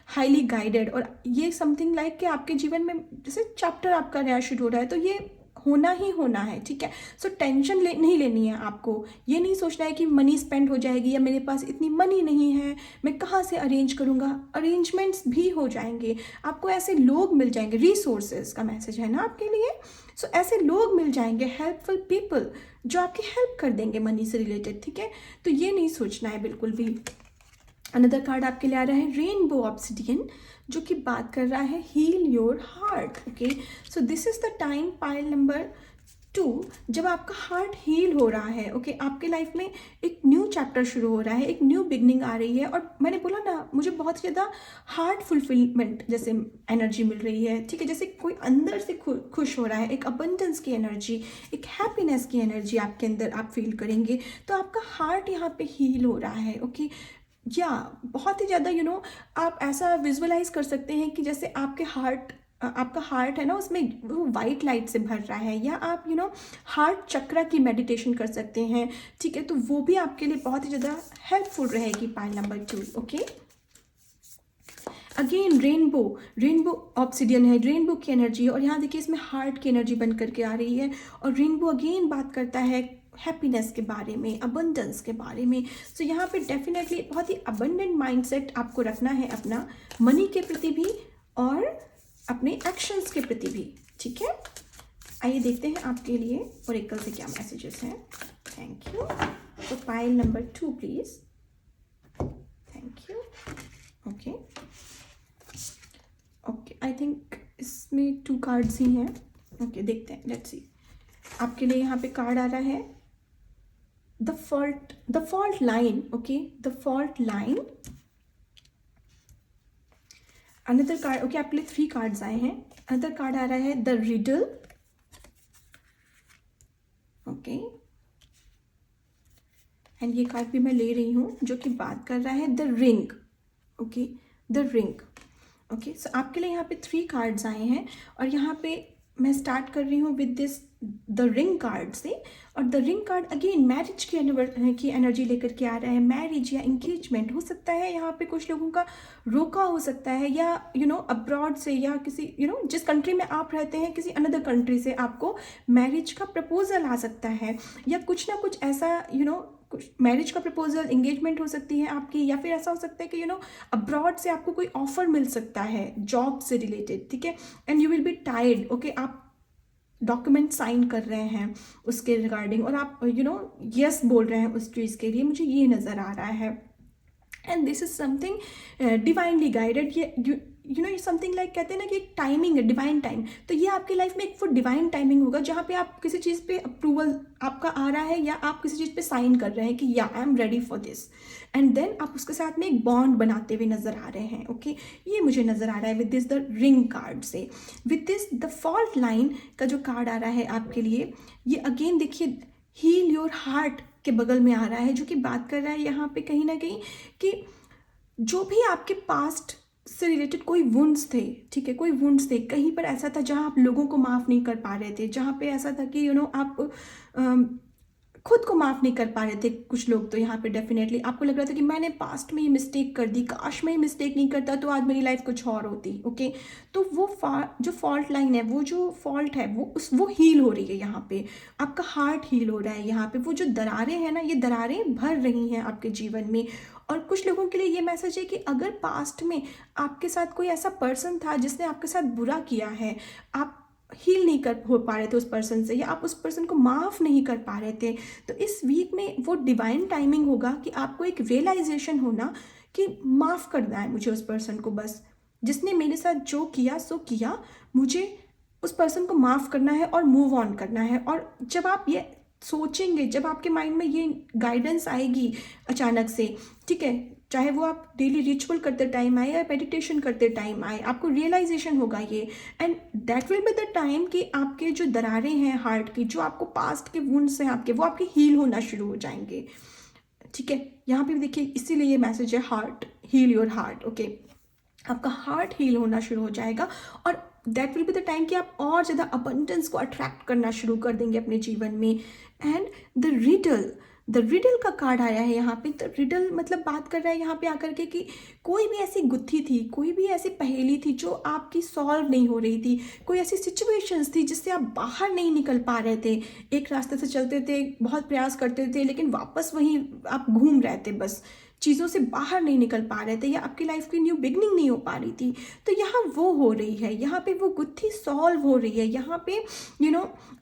हाईली गाइडेड, और ये समथिंग लाइक कि आपके जीवन में जैसे चैप्टर आपका नया शुरू हो रहा है तो ये होना ही होना है, ठीक है। सो टेंशन नहीं लेनी है आपको, ये नहीं सोचना है कि मनी स्पेंड हो जाएगी या मेरे पास इतनी मनी नहीं है, मैं कहाँ से अरेंज करूँगा, अरेंजमेंट्स भी हो जाएंगे, आपको ऐसे लोग मिल जाएंगे, रिसोर्सेज का मैसेज है ना आपके लिए। सो ऐसे लोग मिल जाएंगे, हेल्पफुल पीपल जो आपकी हेल्प कर देंगे मनी से रिलेटेड, ठीक है। तो ये नहीं सोचना है बिल्कुल भी। अनदर कार्ड आपके लिए आ रहा है रेनबो ऑब्सिडियन, जो कि बात कर रहा है heal your heart, okay. So this is the time, pile number 2, जब आपका हार्ट हील हो रहा है, ओके। आपके लाइफ में एक न्यू चैप्टर शुरू हो रहा है, एक न्यू बिगनिंग आ रही है, और मैंने बोला ना मुझे बहुत ज़्यादा हार्ट फुलफिलमेंट जैसे एनर्जी मिल रही है, ठीक है, जैसे कोई अंदर से खुश हो रहा है, एक अबंडेंस की एनर्जी, एक हैप्पीनेस की एनर्जी आपके अंदर आप फील करेंगे। तो आपका हार्ट यहाँ पे हील हो रहा है, ओके। या बहुत ही ज़्यादा आप ऐसा विजुअलाइज कर सकते हैं कि जैसे आपका हार्ट है ना, उसमें वो वाइट लाइट से भर रहा है, या आप हार्ट चक्रा की मेडिटेशन कर सकते हैं, ठीक है। तो वो भी आपके लिए बहुत ही ज़्यादा हेल्पफुल रहेगी, pile number 2, okay. Again rainbow obsidian है, रेनबो की एनर्जी, और यहाँ देखिए इसमें हार्ट की एनर्जी बन करके आ रही है, और रेनबो अगेन बात करता है हैप्पीनेस के बारे में, अबंडेंस के बारे में। सो यहाँ पे डेफिनेटली बहुत ही अबंडेंट माइंडसेट आपको रखना है अपना मनी के प्रति भी और अपने एक्शंस के प्रति भी, ठीक है। आइए देखते हैं आपके लिए ओरेकल से क्या मैसेजेस हैं। Thank you. तो pile number 2 please. Thank you. Okay okay, I think इसमें 2 कार्ड्स ही हैं। ओके देखते हैं, लेट्स सी। आपके लिए यहाँ पे कार्ड आ रहा है the fault line. Okay, the fault line. Another card, okay आपके लिए 3 कार्ड्स आए हैं। अनदर कार्ड आ रहा है द रिडल। ओके, एंड ये कार्ड भी मैं ले रही हूँ जो कि बात कर रहा है the ring. Okay, the ring. Okay, so आपके लिए यहाँ पे 3 कार्ड्स आए हैं और यहाँ पे मैं स्टार्ट कर रही हूँ with this the ring card से। और the ring card again marriage की एनर्जी लेकर के आ रहा है। मैरिज या इंगेजमेंट हो सकता है, यहाँ पे कुछ लोगों का रोका हो सकता है, या अब्रॉड से, या किसी जिस कंट्री में आप रहते हैं किसी अनदर कंट्री से आपको मैरिज का प्रपोजल आ सकता है, या कुछ ना कुछ ऐसा कुछ मैरिज का प्रपोजल, इंगेजमेंट हो सकती है आपकी, या फिर ऐसा हो सकता है कि अब्रॉड से आपको कोई ऑफर मिल सकता है जॉब से रिलेटेड, ठीक है। And you will be tied. Okay, आप डॉक्यूमेंट साइन कर रहे हैं उसके रिगार्डिंग और आप यस बोल रहे हैं उस चीज़ के लिए, मुझे ये नज़र आ रहा है। And this is something divinely guided. ये ये समथिंग लाइक कहते हैं ना कि एक टाइमिंग है, डिवाइन टाइम। तो ये आपकी लाइफ में एक वो डिवाइन टाइमिंग होगा जहाँ पे आप किसी चीज़ पे अप्रूवल आपका आ रहा है, या आप किसी चीज़ पे साइन कर रहे हैं कि या I am ready for this, and then आप उसके साथ में एक बॉन्ड बनाते हुए नजर आ रहे हैं। ओके, ये मुझे नजर आ रहा है with this the ring card से। With this the fault line का जो कार्ड आ रहा है आपके लिए, ये अगेन देखिए हील योर हार्ट के बगल में आ रहा है, जो कि बात कर रहा है यहाँ पे कहीं ना कहीं कि जो भी आपके पास्ट से रिलेटेड कोई वुंड्स थे, ठीक है, कोई वुंड्स थे, कहीं पर ऐसा था जहाँ आप लोगों को माफ़ नहीं कर पा रहे थे, जहाँ पे ऐसा था कि आप खुद को माफ़ नहीं कर पा रहे थे। कुछ लोग तो यहाँ पे डेफिनेटली आपको लग रहा था कि मैंने पास्ट में ये मिस्टेक कर दी, काश मैं ये मिस्टेक नहीं करता तो आज मेरी लाइफ कुछ और होती। ओके, तो वो जो फॉल्ट लाइन है, वो जो फॉल्ट है वो हील हो रही है यहाँ पे। आपका हार्ट हील हो रहा है यहाँ पे। वो जो दरारें हैं ना, ये दरारें भर रही हैं आपके जीवन में। और कुछ लोगों के लिए ये मैसेज है कि अगर पास्ट में आपके साथ कोई ऐसा पर्सन था जिसने आपके साथ बुरा किया है, आप हील नहीं कर हो पा रहे थे उस पर्सन से, या आप उस पर्सन को माफ़ नहीं कर पा रहे थे, तो इस वीक में वो डिवाइन टाइमिंग होगा कि आपको एक रियलाइजेशन होना कि माफ़ करना है मुझे उस पर्सन को, बस जिसने मेरे साथ जो किया सो किया, मुझे उस पर्सन को माफ़ करना है और मूव ऑन करना है। और जब आप ये सोचेंगे, जब आपके माइंड में ये गाइडेंस आएगी अचानक से, ठीक है, चाहे वो आप डेली रिचुअल करते टाइम आए या मेडिटेशन करते टाइम आए, आपको रियलाइजेशन होगा ये। And that will be the time कि आपके जो दरारें हैं हार्ट की, जो आपको पास्ट के वुंड्स हैं आपके, वो आपके हील होना शुरू हो जाएंगे, ठीक है। यहाँ पे भी देखिए इसीलिए ये मैसेज है heart, heal your heart. Okay, आपका हार्ट हील होना शुरू हो जाएगा और that will be the time कि आप और ज़्यादा अबंडेंस को अट्रैक्ट करना शुरू कर देंगे अपने जीवन में। एंड द रिडल का कार्ड आया है यहाँ पे। तो रिडल मतलब बात कर रहा है यहाँ पे आकर के कि कोई भी ऐसी गुत्थी थी, कोई भी ऐसी पहेली थी जो आपकी सॉल्व नहीं हो रही थी, कोई ऐसी सिचुएशंस थी जिससे आप बाहर नहीं निकल पा रहे थे। एक रास्ते से चलते थे, बहुत प्रयास करते थे, लेकिन वापस वहीं आप घूम रहे थे, बस चीज़ों से बाहर नहीं निकल पा रहे थे, या आपकी लाइफ की न्यू बिगनिंग नहीं हो पा रही थी। तो यहाँ वो हो रही है, यहाँ पे वो गुत्थी सॉल्व हो रही है, यहाँ पे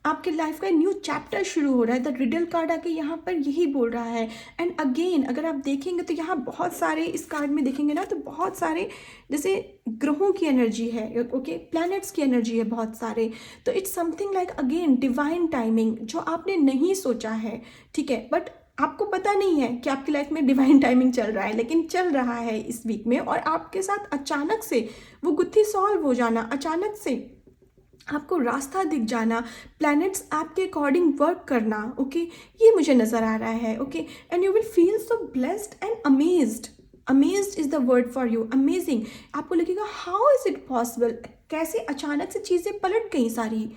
आपके लाइफ का न्यू चैप्टर शुरू हो रहा है। द रिडल कार्ड आके यहाँ पर यही बोल रहा है। एंड अगेन अगर आप देखेंगे तो यहाँ बहुत सारे, इस कार्ड में देखेंगे ना तो बहुत सारे जैसे ग्रहों की एनर्जी है, ओके, प्लैनेट्स की एनर्जी है बहुत सारे। तो it's something like again divine timing, जो आपने नहीं सोचा है, ठीक है, बट आपको पता नहीं है कि आपकी लाइफ में डिवाइन टाइमिंग चल रहा है, लेकिन चल रहा है इस वीक में। और आपके साथ अचानक से वो गुत्थी सॉल्व हो जाना, अचानक से आपको रास्ता दिख जाना, प्लैनेट्स आपके अकॉर्डिंग वर्क करना, ओके, ये मुझे नज़र आ रहा है। Okay, and you will feel so blessed and amazed. Amazed is the word for you, amazing. आपको लगेगा हाउ इज़ इट पॉसिबल, कैसे अचानक से चीज़ें पलट गई सारी,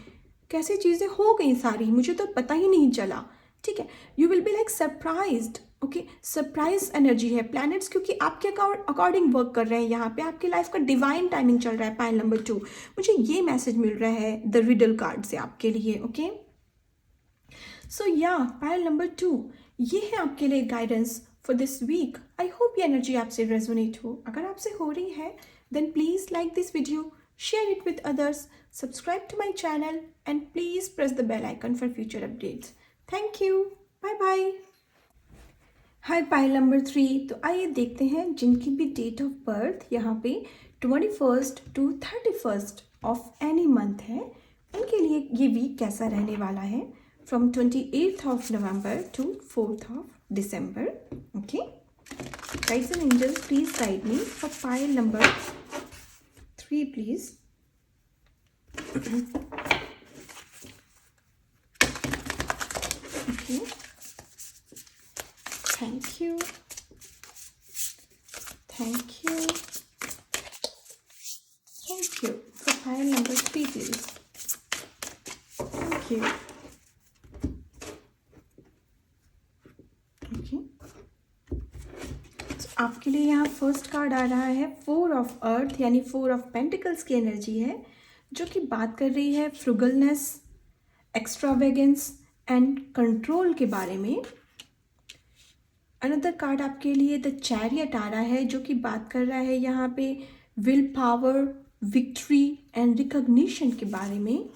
कैसे चीज़ें हो गई सारी, मुझे तो पता ही नहीं चला, ठीक है। You will be like surprised, okay, surprise energy है प्लैनेट्स, क्योंकि आपके अकॉर्डिंग वर्क कर रहे हैं यहाँ पे, आपकी लाइफ का डिवाइन टाइमिंग चल रहा है। पाइल नंबर 2 मुझे ये मैसेज मिल रहा है द रिडल कार्ड से आपके लिए। ओके, सो या पायल नंबर 2, ये है आपके लिए guidance for this week. I hope ये एनर्जी आपसे रेजोनेट हो। अगर आपसे हो रही है then please like this video, share it with others, subscribe to my channel, and please press the bell icon for future updates. Thank you. Bye bye. Hi pile number 3, तो आइए देखते हैं जिनकी भी डेट ऑफ बर्थ यहाँ पे 21st to 31st of any month है, उनके लिए ये वीक कैसा रहने वाला है from 28th of November to 4th of December. Okay, guides and angels please guide me for pile number 3 please. Okay, thank you, thank you, thank you for pile number 3 please। Thank you। Okay, so आपके लिए यहाँ first card आ रहा है 4 of earth यानी 4 of pentacles की energy है, जो कि बात कर रही है फ्रुगलनेस, एक्स्ट्रावेगेंस एंड कंट्रोल के बारे में। अनदर कार्ड आपके लिए द चैरियट आ रहा है, जो कि बात कर रहा है यहाँ पे will power, victory and recognition के बारे में।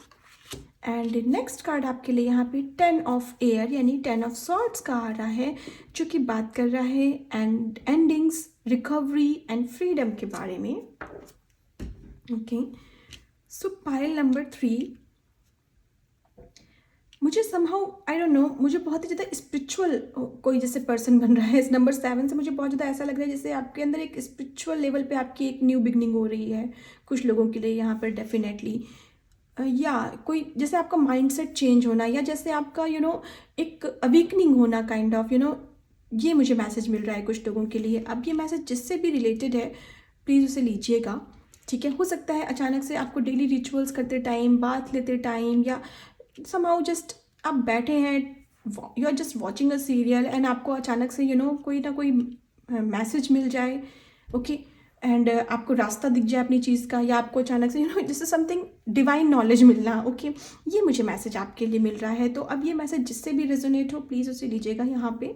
एंड नेक्स्ट कार्ड आपके लिए यहाँ पे 10 ऑफ एयर यानी 10 ऑफ सॉर्ड्स का आ रहा है, जो कि बात कर रहा है and endings, recovery and freedom के बारे में। ओके, सो पाइल नंबर 3, मुझे समहाउ आई डोंट नो, मुझे बहुत ही ज़्यादा स्पिरिचुअल कोई जैसे पर्सन बन रहा है। इस नंबर 7 से मुझे बहुत ज़्यादा ऐसा लग रहा है जैसे आपके अंदर एक स्पिरिचुअल लेवल पे आपकी एक न्यू बिगनिंग हो रही है कुछ लोगों के लिए यहाँ पर डेफिनेटली। या कोई जैसे आपका माइंडसेट चेंज होना, या जैसे आपका एक अवेकनिंग होना काइंड ऑफ ये मुझे मैसेज मिल रहा है कुछ लोगों के लिए। अब ये मैसेज जिससे भी रिलेटेड है प्लीज़ उसे लीजिएगा, ठीक है। हो सकता है अचानक से आपको डेली रिचुअल्स करते टाइम, बात लेते टाइम, या somehow जस्ट आप बैठे हैं, you are just watching a serial and आपको अचानक से कोई ना कोई मैसेज मिल जाए। ओके, एंड आपको रास्ता दिख जाए अपनी चीज़ का, या आपको अचानक से जैसे समथिंग डिवाइन नॉलेज मिलना। ओके, ये मुझे मैसेज आपके लिए मिल रहा है। तो अब ये मैसेज जिससे भी रेजोनेट हो प्लीज़ उसे लीजिएगा। यहाँ पे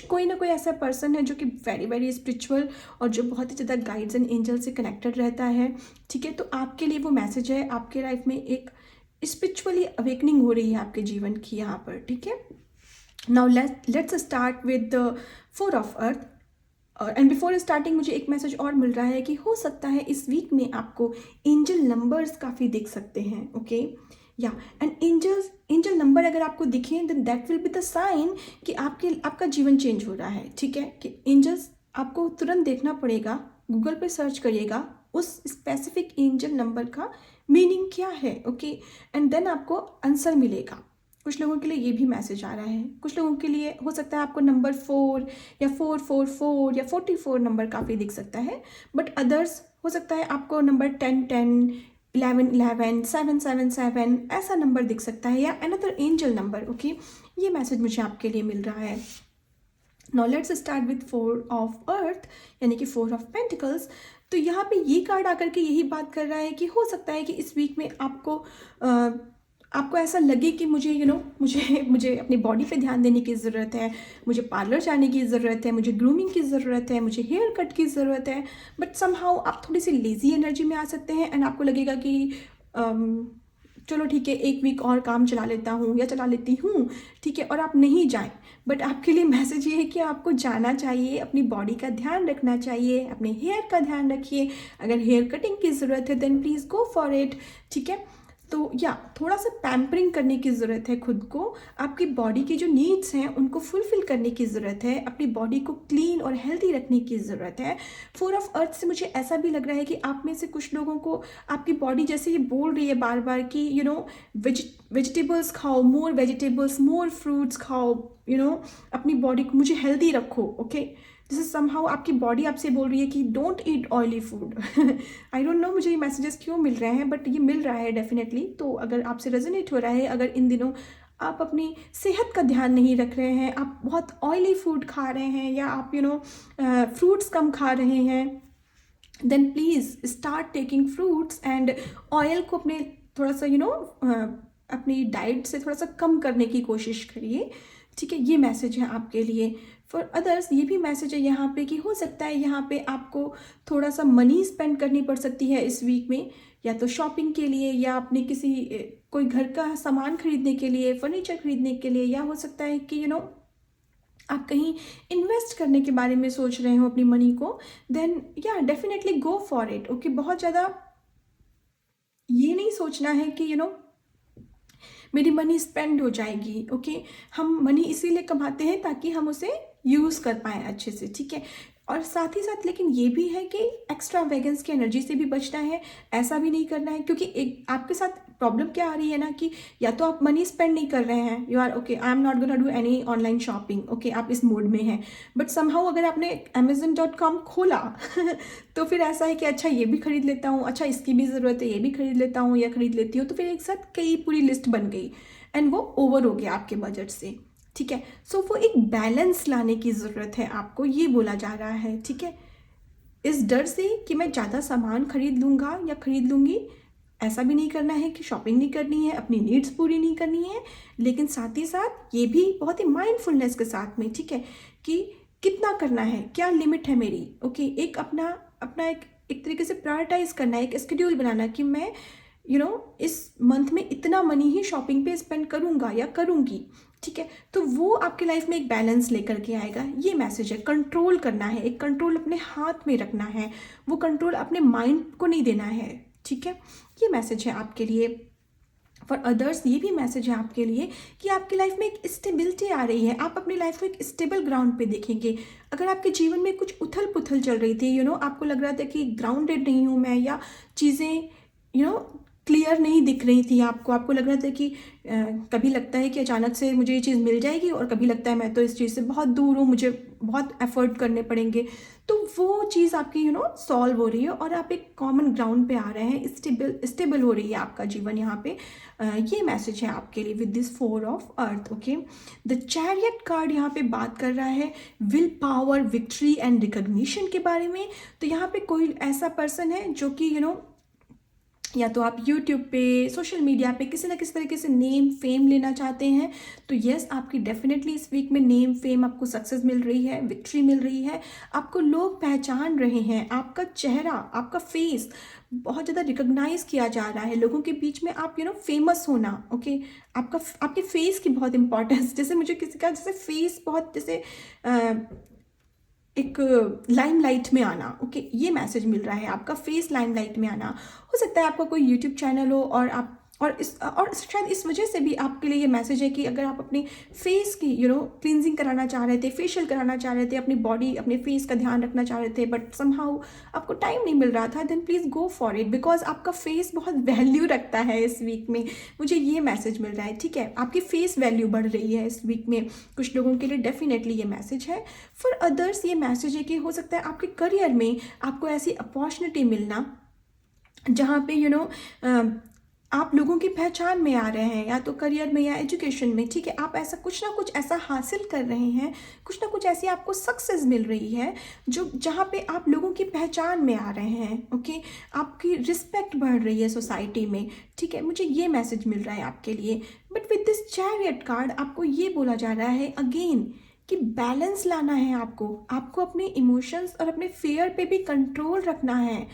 कोई ना कोई ऐसा पर्सन है जो कि वेरी वेरी स्पिरिचुअल और जो बहुत ही ज़्यादा गाइड्स एंड एंजल से कनेक्टेड रहता है, ठीक है। तो आपके लिए वो मैसेज है, आपके लाइफ में एक स्पिरिचुअली अवेकनिंग हो रही है आपके जीवन की यहाँ पर, ठीक है। Now let's start with the 4 of earth. And before starting मुझे एक मैसेज और मिल रहा है कि हो सकता है इस वीक में आपको एंजल नंबर्स काफ़ी दिख सकते हैं। ओके, या एंड एंजल नंबर अगर आपको दिखें then that will be the sign कि आपका जीवन चेंज हो रहा है, ठीक है। कि एंजल्स आपको तुरंत देखना पड़ेगा, गूगल पे सर्च करिएगा उस स्पेसिफिक एंजल नंबर का मीनिंग क्या है। ओके, एंड देन आपको आंसर मिलेगा। कुछ लोगों के लिए ये भी मैसेज आ रहा है, कुछ लोगों के लिए हो सकता है आपको नंबर 4 या 444 या 44 नंबर काफ़ी दिख सकता है, बट अदर्स हो सकता है आपको नंबर 10 10 11 11 7 7 7 ऐसा नंबर दिख सकता है, या अनदर एंजल नंबर। ओके, ये मैसेज मुझे आपके लिए मिल रहा है। Now let's start with 4 of earth यानी कि 4 ऑफ पेंटिकल्स। तो यहाँ पे ये कार्ड आकर के यही बात कर रहा है कि हो सकता है कि इस वीक में आपको ऐसा लगे कि मुझे मुझे अपनी बॉडी पे ध्यान देने की ज़रूरत है, मुझे पार्लर जाने की ज़रूरत है, मुझे ग्रूमिंग की ज़रूरत है, मुझे हेयर कट की ज़रूरत है। बट समहाउ आप थोड़ी सी लेज़ी एनर्जी में आ सकते हैं एंड आपको लगेगा कि चलो ठीक है, एक वीक और काम चला लेता हूँ या चला लेती हूँ, ठीक है, और आप नहीं जाएं। बट आपके लिए मैसेज ये है कि आपको जाना चाहिए, अपनी बॉडी का ध्यान रखना चाहिए, अपने हेयर का ध्यान रखिए। अगर हेयर कटिंग की ज़रूरत है then please go for it, ठीक है। तो या थोड़ा सा पैम्परिंग करने की ज़रूरत है खुद को, आपकी बॉडी की जो नीड्स हैं उनको फुलफ़िल करने की ज़रूरत है, अपनी बॉडी को क्लीन और हेल्दी रखने की ज़रूरत है। 4 ऑफ अर्थ से मुझे ऐसा भी लग रहा है कि आप में से कुछ लोगों को आपकी बॉडी जैसे ये बोल रही है बार बार कि वेजिटेबल्स खाओ, मोर वेजिटेबल्स, मोर फ्रूट्स खाओ, अपनी बॉडी को मुझे हेल्दी रखो। ओके, जैसे समहाउ आपकी बॉडी आपसे बोल रही है कि don't eat oily food. I don't no मुझे ये मैसेजेस क्यों मिल रहे हैं, बट ये मिल रहा है डेफिनेटली। तो अगर आपसे रेजोनेट हो रहा है, अगर इन दिनों आप अपनी सेहत का ध्यान नहीं रख रहे हैं, आप बहुत ऑयली फूड खा रहे हैं, या आप फ्रूट्स कम खा रहे हैं, then please start taking fruits and oil को अपने थोड़ा सा अपनी डाइट से थोड़ा सा कम करने की कोशिश करिए, ठीक है। ये मैसेज है आपके लिए। फॉर अदर्स ये भी मैसेज है यहाँ पे कि हो सकता है यहाँ पे आपको थोड़ा सा मनी स्पेंड करनी पड़ सकती है इस वीक में, या तो शॉपिंग के लिए, या अपने किसी कोई घर का सामान खरीदने के लिए, फर्नीचर खरीदने के लिए, या हो सकता है कि आप कहीं इन्वेस्ट करने के बारे में सोच रहे हो अपनी मनी को, देन या definitely go for it, okay. बहुत ज़्यादा ये नहीं सोचना है कि मेरी मनी स्पेंड हो जाएगी, ओके। हम मनी इसीलिए कमाते हैं ताकि हम उसे यूज़ कर पाएँ अच्छे से, ठीक है। और साथ ही साथ लेकिन ये भी है कि एक्स्ट्रा वेगन्स की एनर्जी से भी बचना है। ऐसा भी नहीं करना है, क्योंकि एक आपके साथ प्रॉब्लम क्या आ रही है ना कि या तो आप मनी स्पेंड नहीं कर रहे हैं, you are okay, I am not gonna do any online shopping, okay, आप इस मोड में हैं। बट समहाउ अगर आपने amazon.com खोला तो फिर ऐसा है कि अच्छा ये भी खरीद लेता हूँ, अच्छा इसकी भी ज़रूरत है, ये भी खरीद लेता हूँ या खरीद लेती हूँ, तो फिर एक साथ कई पूरी लिस्ट बन गई एंड वो ओवर हो गया आपके बजट से, ठीक है। सो वो एक बैलेंस लाने की ज़रूरत है आपको, ये बोला जा रहा है, ठीक है। इस डर से कि मैं ज़्यादा सामान खरीद लूँगा या खरीद लूँगी, ऐसा भी नहीं करना है कि शॉपिंग नहीं करनी है, अपनी नीड्स पूरी नहीं करनी है, लेकिन साथ ही साथ ये भी बहुत ही माइंडफुलनेस के साथ में, ठीक है, कि कितना करना है, क्या लिमिट है मेरी, ओके। एक अपना अपना एक तरीके से प्रायोरिटाइज करना है, एक स्केड्यूल बनाना कि मैं इस मंथ में इतना मनी ही शॉपिंग पे स्पेंड करूँगा या करूँगी, ठीक है। तो वो आपकी लाइफ में एक बैलेंस लेकर के आएगा। ये मैसेज है, कंट्रोल करना है, एक कंट्रोल अपने हाथ में रखना है, वो कंट्रोल अपने माइंड को नहीं देना है, ठीक है। ये मैसेज है आपके लिए। फॉर अदर्स ये भी मैसेज है आपके लिए कि आपकी लाइफ में एक स्टेबिलिटी आ रही है, आप अपनी लाइफ को एक स्टेबल ग्राउंड पे देखेंगे। अगर आपके जीवन में कुछ उथल पुथल चल रही थी, आपको लग रहा था कि ग्राउंडेड नहीं हूँ मैं, या चीज़ें क्लियर नहीं दिख रही थी आपको लग रहा था कि कभी लगता है कि अचानक से मुझे ये चीज़ मिल जाएगी, और कभी लगता है मैं तो इस चीज़ से बहुत दूर हूँ, मुझे बहुत एफर्ट करने पड़ेंगे, तो वो चीज़ आपकी सॉल्व हो रही है और आप एक कॉमन ग्राउंड पे आ रहे हैं, स्टेबल हो रही है आपका जीवन यहाँ पे। ये मैसेज है आपके लिए with this 4 of earth, okay. The chariot card यहाँ पे बात कर रहा है will power, victory and recognition के बारे में। तो यहाँ पे कोई ऐसा पर्सन है जो कि या तो आप YouTube पे, सोशल मीडिया पे किसी ना किसी तरीके से नेम फेम लेना चाहते हैं, तो यस, आपकी डेफिनेटली इस वीक में नेम फेम, आपको सक्सेस मिल रही है, विक्ट्री मिल रही है, आपको लोग पहचान रहे हैं, आपका चेहरा, आपका फेस बहुत ज़्यादा रिकॉग्नाइज किया जा रहा है लोगों के बीच में। आप फेमस होना, ओके, आपके फेस की बहुत इंपॉर्टेंस, जैसे मुझे किसी का जैसे फेस बहुत जैसे एक लाइमलाइट में आना, ओके, ये मैसेज मिल रहा है, आपका फेस लाइमलाइट में आना। हो सकता है आपका कोई यूट्यूब चैनल हो और शायद इस वजह से भी आपके लिए ये मैसेज है कि अगर आप अपने फेस की क्लींजिंग कराना चाह रहे थे, फेशियल कराना चाह रहे थे, अपनी बॉडी, अपने फेस का ध्यान रखना चाह रहे थे, बट समहाउ आपको टाइम नहीं मिल रहा था, then please go for it, because आपका फेस बहुत वैल्यू रखता है इस वीक में। मुझे ये मैसेज मिल रहा है, ठीक है, आपकी फेस वैल्यू बढ़ रही है इस वीक में। कुछ लोगों के लिए डेफिनेटली ये मैसेज है। फॉर अदर्स ये मैसेज है कि हो सकता है आपके करियर में आपको ऐसी अपॉर्चुनिटी मिलना जहाँ पे आप लोगों की पहचान में आ रहे हैं, या तो करियर में या एजुकेशन में, ठीक है। आप ऐसा कुछ ना कुछ ऐसा हासिल कर रहे हैं, कुछ ना कुछ ऐसी आपको सक्सेस मिल रही है जो जहाँ पे आप लोगों की पहचान में आ रहे हैं, ओके, आपकी रिस्पेक्ट बढ़ रही है सोसाइटी में, ठीक है। मुझे ये मैसेज मिल रहा है आपके लिए। But with this chariot card आपको ये बोला जा रहा है अगेन कि बैलेंस लाना है आपको अपने इमोशंस और अपने फेयर पे भी कंट्रोल रखना है,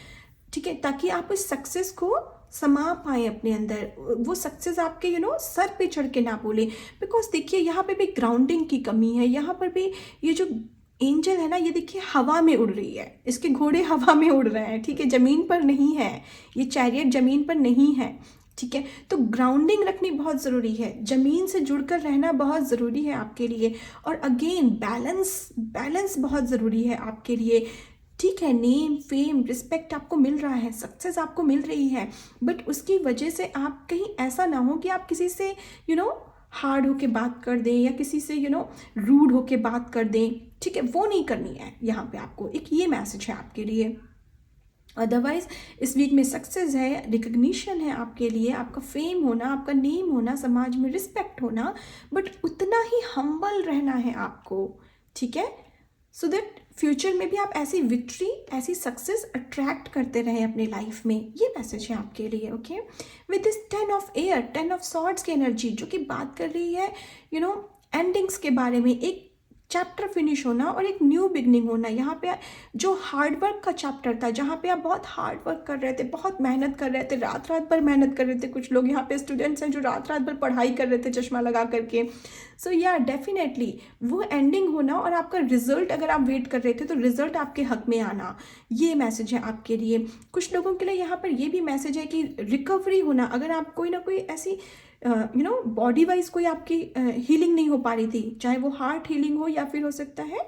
ठीक है, ताकि आप इस सक्सेस को समा पाए अपने अंदर। वो सक्सेस आपके सर पे चढ़ के ना बोले, बिकॉज देखिए यहाँ पे भी ग्राउंडिंग की कमी है। यहाँ पर भी ये जो एंजल है ना, ये देखिए हवा में उड़ रही है, इसके घोड़े हवा में उड़ रहे हैं, ठीक है, ज़मीन पर नहीं है, ये चैरियट ज़मीन पर नहीं है, ठीक है। तो ग्राउंडिंग रखनी बहुत ज़रूरी है, ज़मीन से जुड़कर रहना बहुत ज़रूरी है आपके लिए। और अगेन बैलेंस बहुत ज़रूरी है आपके लिए, ठीक है। नेम फेम रिस्पेक्ट आपको मिल रहा है, सक्सेस आपको मिल रही है, बट उसकी वजह से आप कहीं ऐसा ना हो कि आप किसी से हार्ड होके बात कर दें, या किसी से रूड होके बात कर दें, ठीक है, वो नहीं करनी है यहाँ पे आपको। एक ये मैसेज है आपके लिए। अदरवाइज इस वीक में सक्सेस है, रिकग्निशन है आपके लिए, आपका फेम होना, आपका नेम होना, समाज में रिस्पेक्ट होना, बट उतना ही हम्बल रहना है आपको, ठीक है। सो दैट फ्यूचर में भी आप ऐसी विक्ट्री, ऐसी सक्सेस अट्रैक्ट करते रहें अपने लाइफ में। ये मैसेज है आपके लिए। Okay, with this 10 of air, 10 of swords की एनर्जी जो कि बात कर रही है एंडिंग्स के बारे में, एक चैप्टर फिनिश होना और एक न्यू बिगनिंग होना। यहाँ पे जो हार्डवर्क का चैप्टर था, जहाँ पे आप बहुत हार्ड वर्क कर रहे थे, बहुत मेहनत कर रहे थे, रात रात भर मेहनत कर रहे थे। कुछ लोग यहाँ पे स्टूडेंट्स हैं जो रात रात भर पढ़ाई कर रहे थे चश्मा लगा करके। सो या डेफिनेटली वो एंडिंग होना और आपका रिजल्ट, अगर आप वेट कर रहे थे तो रिजल्ट आपके हक में आना, ये मैसेज है आपके लिए। कुछ लोगों के लिए यहाँ पर ये भी मैसेज है कि रिकवरी होना। अगर आप कोई ना कोई ऐसी बॉडी वाइज कोई आपकी हीलिंग नहीं हो पा रही थी, चाहे वो हार्ट हीलिंग हो या फिर हो सकता है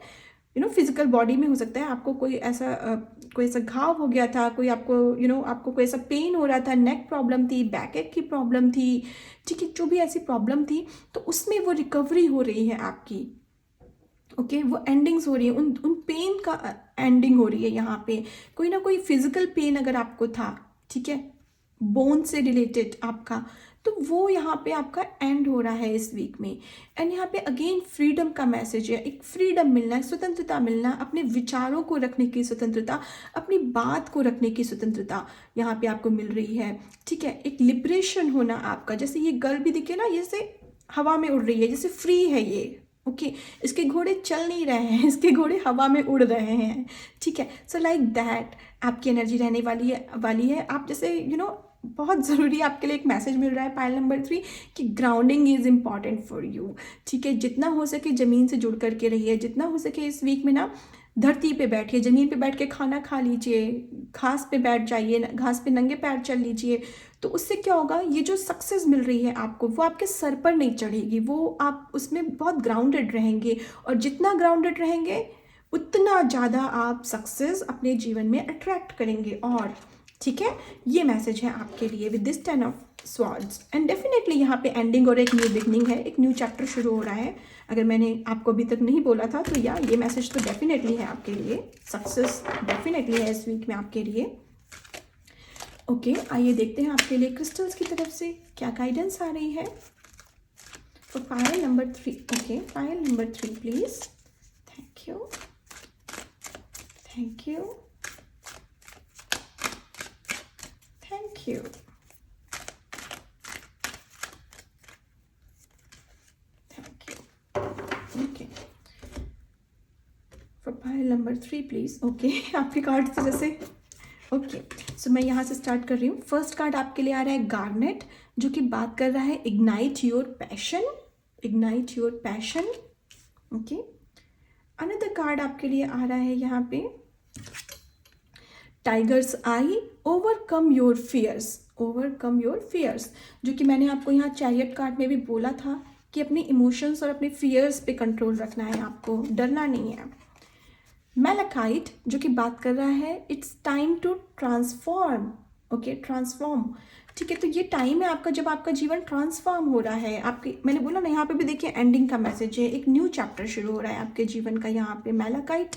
फिजिकल बॉडी में हो सकता है, आपको कोई ऐसा घाव हो गया था, कोई आपको आपको कोई ऐसा पेन हो रहा था, नेक प्रॉब्लम थी, बैक एक की प्रॉब्लम थी, ठीक है, जो भी ऐसी प्रॉब्लम थी, तो उसमें वो रिकवरी हो रही है आपकी। ओके, वो एंडिंग्स हो रही है, उन पेन का एंडिंग हो रही है। यहाँ पे कोई ना कोई फिजिकल पेन अगर आपको था, ठीक है, बोन से रिलेटेड आपका, तो वो यहाँ पे आपका एंड हो रहा है इस वीक में। एंड यहाँ पे अगेन फ्रीडम का मैसेज है, एक फ्रीडम मिलना, स्वतंत्रता मिलना, अपने विचारों को रखने की स्वतंत्रता, अपनी बात को रखने की स्वतंत्रता यहाँ पे आपको मिल रही है। ठीक है, एक लिबरेशन होना आपका, जैसे ये गर्ल भी दिखे ना, जैसे हवा में उड़ रही है, जैसे फ्री है ये। ओके, इसके घोड़े चल नहीं रहे हैं, इसके घोड़े हवा में उड़ रहे हैं। ठीक है, सो लाइक दैट आपकी एनर्जी रहने वाली है। आप जैसे बहुत ज़रूरी आपके लिए एक मैसेज मिल रहा है पायल नंबर 3 कि grounding is important for you. ठीक है, जितना हो सके ज़मीन से जुड़ करके रहिए, जितना हो सके इस वीक में ना धरती पे बैठिए, ज़मीन पे बैठ के खाना खा लीजिए, घास पे बैठ जाइए, घास पे नंगे पैर चल लीजिए। तो उससे क्या होगा, ये जो सक्सेस मिल रही है आपको, वो आपके सर पर नहीं चढ़ेगी, वो आप उसमें बहुत ग्राउंडेड रहेंगे। और जितना ग्राउंडेड रहेंगे उतना ज़्यादा आप सक्सेस अपने जीवन में अट्रैक्ट करेंगे। और ठीक है, ये मैसेज है आपके लिए with this 10 of swords. And definitely यहाँ पे एंडिंग और एक न्यू बिगनिंग है, एक न्यू चैप्टर शुरू हो रहा है। अगर मैंने आपको अभी तक नहीं बोला था तो ये मैसेज तो डेफिनेटली है आपके लिए, सक्सेस डेफिनेटली है इस वीक में आपके लिए। ओके, आइए देखते हैं आपके लिए क्रिस्टल्स की तरफ से क्या गाइडेंस आ रही है for pile number 3। Okay, pile number 3 please. Thank you, thank you, thank you. Okay, for pile number 3 please. Okay, आपके कार्ड से जैसे ओके, सो मैं यहाँ से स्टार्ट कर रही हूँ। फर्स्ट कार्ड आपके लिए आ रहा है गार्नेट, जो कि बात कर रहा है ignite your passion, ignite your passion. Okay, another card आपके लिए आ रहा है यहाँ पे tiger's eye, overcome your fears, overcome your fears, जो कि मैंने आपको यहाँ चैरियट कार्ड में भी बोला था कि अपने इमोशंस और अपने फियर्स पे कंट्रोल रखना है, आपको डरना नहीं है। मैलाकाइट, जो कि बात कर रहा है it's time to transform. Okay, transform, ठीक है, तो ये टाइम है आपका जब आपका जीवन ट्रांसफॉर्म हो रहा है। आपके, मैंने बोला ना, यहाँ पे भी देखिए एंडिंग का मैसेज है, एक न्यू चैप्टर शुरू हो रहा है आपके जीवन का। यहाँ पे मैलाकाइट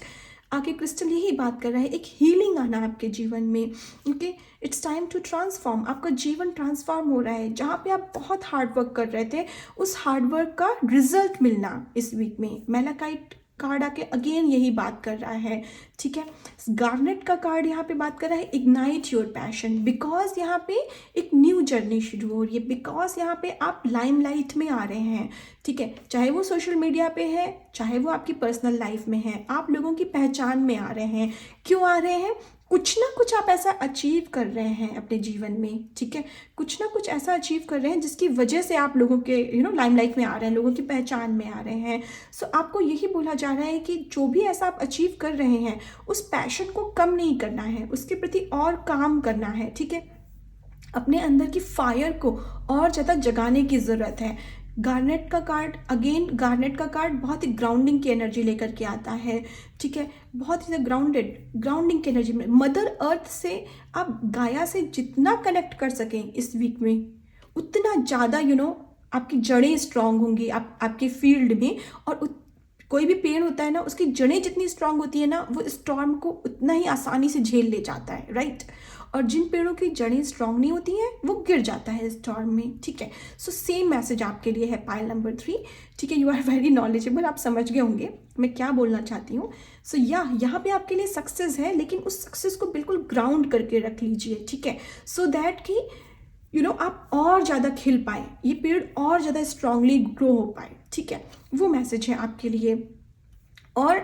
आके क्रिस्टल यही बात कर रहा है, एक हीलिंग आना आपके जीवन में। Okay, it's time to transform, आपका जीवन ट्रांसफॉर्म हो रहा है। जहाँ पे आप बहुत हार्ड वर्क कर रहे थे, उस हार्ड वर्क का रिजल्ट मिलना इस वीक में। मैलाकाइट कार्ड आके अगेन यही बात कर रहा है। ठीक है, गार्नेट का कार्ड यहाँ पे बात कर रहा है इग्नाइट योर पैशन, बिकॉज यहाँ पे एक न्यू जर्नी शुरू हो रही है, बिकॉज यहाँ पे आप लाइमलाइट में आ रहे हैं। ठीक है, चाहे वो सोशल मीडिया पे है, चाहे वो आपकी पर्सनल लाइफ में है, आप लोगों की पहचान में आ रहे हैं। क्यों आ रहे हैं? कुछ ना कुछ आप ऐसा अचीव कर रहे हैं अपने जीवन में। ठीक है, कुछ ना कुछ ऐसा अचीव कर रहे हैं जिसकी वजह से आप लोगों के लाइमलाइट में आ रहे हैं, लोगों की पहचान में आ रहे हैं। सो आपको यही बोला जा रहा है कि जो भी ऐसा आप अचीव कर रहे हैं, उस पैशन को कम नहीं करना है, उसके प्रति और काम करना है। ठीक है, अपने अंदर की फायर को और ज़्यादा जगाने की ज़रूरत है। गार्नेट का कार्ड, अगेन गार्नेट का कार्ड बहुत ही ग्राउंडिंग की एनर्जी लेकर के आता है। ठीक है, बहुत ही ग्राउंडिंग की एनर्जी में मदर अर्थ से आप गाया से जितना कनेक्ट कर सकें इस वीक में, उतना ज़्यादा आपकी जड़ें स्ट्रांग होंगी आपके फील्ड में। और कोई भी पेड़ होता है ना, उसकी जड़ें जितनी स्ट्रांग होती है ना, वो स्टॉर्म को उतना ही आसानी से झेल ले जाता है, राइट। और जिन पेड़ों की जड़ें स्ट्रांग नहीं होती हैं वो गिर जाता है स्टॉर्म में, ठीक है। सो सेम मैसेज आपके लिए है पाइल नंबर 3, ठीक है। यू आर वेरी नॉलेजेबल, आप समझ गए होंगे मैं क्या बोलना चाहती हूँ। सो यहाँ पे आपके लिए सक्सेस है, लेकिन उस सक्सेस को बिल्कुल ग्राउंड करके रख लीजिए, ठीक है। सो दैट कि आप और ज़्यादा खिल पाए, ये पेड़ और ज़्यादा स्ट्रांगली ग्रो हो पाए, ठीक है। वो मैसेज है आपके लिए। और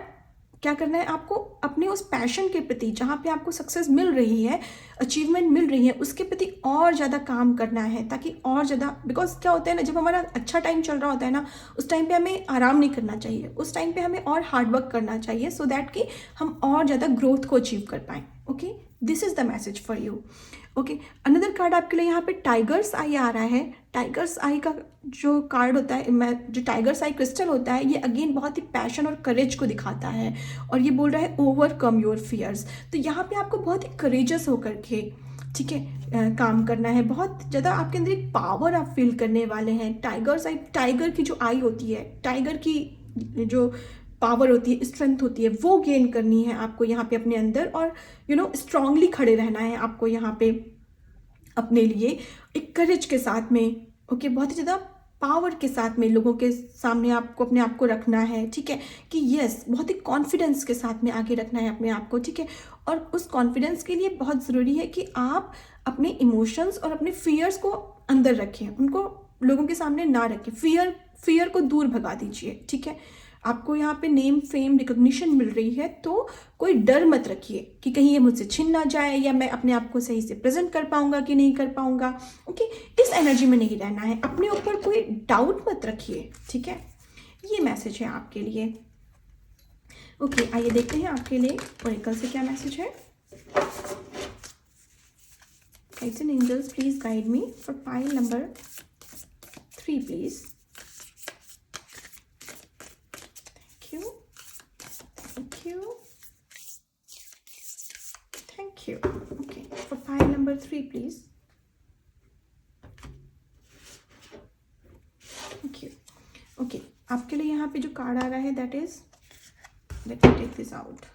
क्या करना है आपको, अपने उस पैशन के प्रति, जहाँ पे आपको सक्सेस मिल रही है, अचीवमेंट मिल रही है, उसके प्रति और ज़्यादा काम करना है, ताकि और ज़्यादा, बिकॉज क्या होता है ना, जब हमारा अच्छा टाइम चल रहा होता है ना, उस टाइम पे हमें आराम नहीं करना चाहिए, उस टाइम पे हमें और हार्डवर्क करना चाहिए, सो दैट कि हम और ज़्यादा ग्रोथ को अचीव कर पाएँ। Okay, this is the message for you. Okay, another card आपके लिए यहाँ पे टाइगर्स आई आ रहा है। टाइगर्स आई का जो कार्ड होता है, जो टाइगर्स आई क्रिस्टल होता है, ये अगेन बहुत ही पैशन और करेज को दिखाता है, और ये बोल रहा है ओवरकम योर फियर्स। तो यहाँ पे आपको बहुत ही करेजस होकर के, ठीक है, काम करना है। बहुत ज़्यादा आपके अंदर एक पावर आप फील करने वाले हैं। टाइगर्स आई, टाइगर की जो आई होती है, टाइगर की जो पावर होती है, स्ट्रेंथ होती है, वो गेन करनी है आपको यहाँ पे अपने अंदर, और स्ट्रांगली खड़े रहना है आपको यहाँ पे अपने लिए, एक करेज के साथ में। ओके, बहुत ही ज़्यादा पावर के साथ में लोगों के सामने आपको अपने आप को रखना है, ठीक है, कि यस, बहुत ही कॉन्फिडेंस के साथ में आगे रखना है अपने आप को, ठीक है। और उस कॉन्फिडेंस के लिए बहुत ज़रूरी है कि आप अपने इमोशंस और अपने फियर्स को अंदर रखें, उनको लोगों के सामने ना रखें। फियर को दूर भगा दीजिए, ठीक है। आपको यहाँ पे नेम फेम रिकॉग्निशन मिल रही है, तो कोई डर मत रखिए कि कहीं ये मुझसे छिन ना जाए, या मैं अपने आप को सही से प्रेजेंट कर पाऊंगा कि नहीं कर पाऊंगा। ओके, इस एनर्जी में नहीं रहना है, अपने ऊपर कोई डाउट मत रखिए, ठीक है। ये मैसेज है आपके लिए। ओके, आइए देखते हैं आपके लिए ओरेकल से क्या मैसेज है। Guides and angels, please guide me for pile number 3 please. Thank you. Okay, for pile number 3 please. Okay, okay, आपके लिए यहाँ पे जो कार्ड आ रहा है, that is, let me take this out.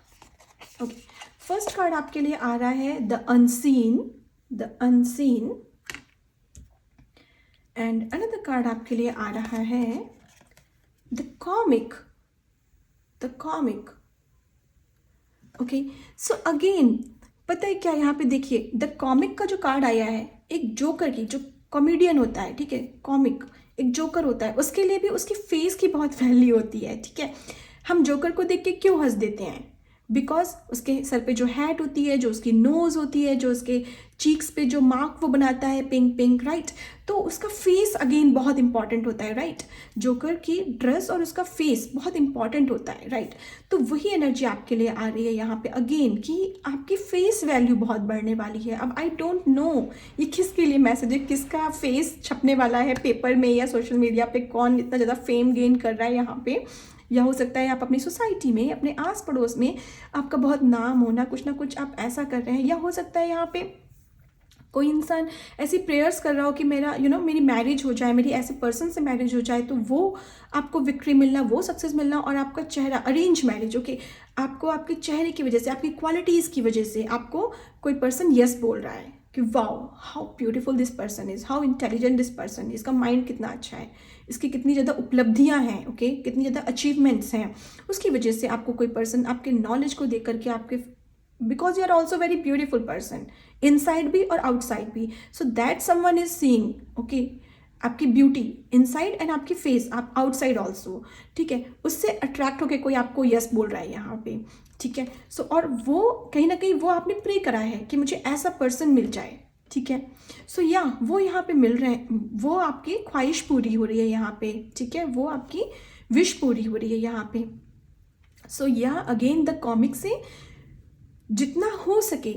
Okay, first card आपके लिए आ रहा है the unseen, and another card आपके लिए आ रहा है the comic. Okay, so again पता है क्या, यहाँ पे देखिए द कॉमिक का जो कार्ड आया है, एक जोकर की, जो कॉमेडियन होता है, ठीक है, कॉमिक एक जोकर होता है, उसके लिए भी उसकी फेस की बहुत वैल्यू होती है, ठीक है। हम जोकर को देख के क्यों हंस देते हैं, बिकॉज उसके सर पे जो हैट होती है, जो उसकी नोज होती है, जो उसके चीक्स पे जो मार्क वो बनाता है पिंक पिंक, राइट, तो उसका फेस अगेन बहुत इंपॉर्टेंट होता है, राइट। जोकर की ड्रेस और उसका फेस बहुत इंपॉर्टेंट होता है, राइट। तो वही एनर्जी आपके लिए आ रही है यहाँ पे अगेन, कि आपकी फेस वैल्यू बहुत बढ़ने वाली है। अब आई डोंट नो ये किसके लिए मैसेज है, किसका फेस छपने वाला है पेपर में या सोशल मीडिया पे, कौन इतना ज़्यादा फेम गेन कर रहा है यहाँ पे, या हो सकता है आप अपनी सोसाइटी में, अपने आस पड़ोस में आपका बहुत नाम होना, कुछ ना कुछ आप ऐसा कर रहे हैं, या हो सकता है यहाँ पे कोई इंसान ऐसी प्रेयर्स कर रहा हो कि मेरा मेरी मैरिज हो जाए, मेरी ऐसे पर्सन से मैरिज हो जाए, तो वो आपको विक्ट्री मिलना, वो सक्सेस मिलना, और आपका चेहरा, अरेंज मैरिज, ओके, आपको आपके चेहरे की वजह से, आपकी क्वालिटीज़ की वजह से आपको कोई पर्सन यस बोल रहा है कि wow how beautiful this person is, how intelligent this person, इसका माइंड कितना अच्छा है, इसकी कितनी ज़्यादा उपलब्धियां हैं, ओके, कितनी ज़्यादा अचीवमेंट्स हैं, उसकी वजह से आपको कोई पर्सन आपके नॉलेज को देख करके, आपके, because you are also very beautiful person, inside भी और आउटसाइड भी, so that someone is seeing, okay, आपकी ब्यूटी इनसाइड एंड आपकी फेस, आप आउटसाइड ऑल्सो, ठीक है, उससे अट्रैक्ट होके कोई आपको यस बोल रहा है यहाँ पे, ठीक है। सो और वो कहीं ना कहीं वो आपने प्रे करा है कि मुझे ऐसा पर्सन मिल जाए, ठीक है। सो या वो यहाँ पे मिल रहे हैं, वो आपकी ख्वाहिश पूरी हो रही है यहाँ पे, ठीक है, वो आपकी विश पूरी हो रही है यहाँ पे। सो या अगेन द कॉमिक से जितना हो सके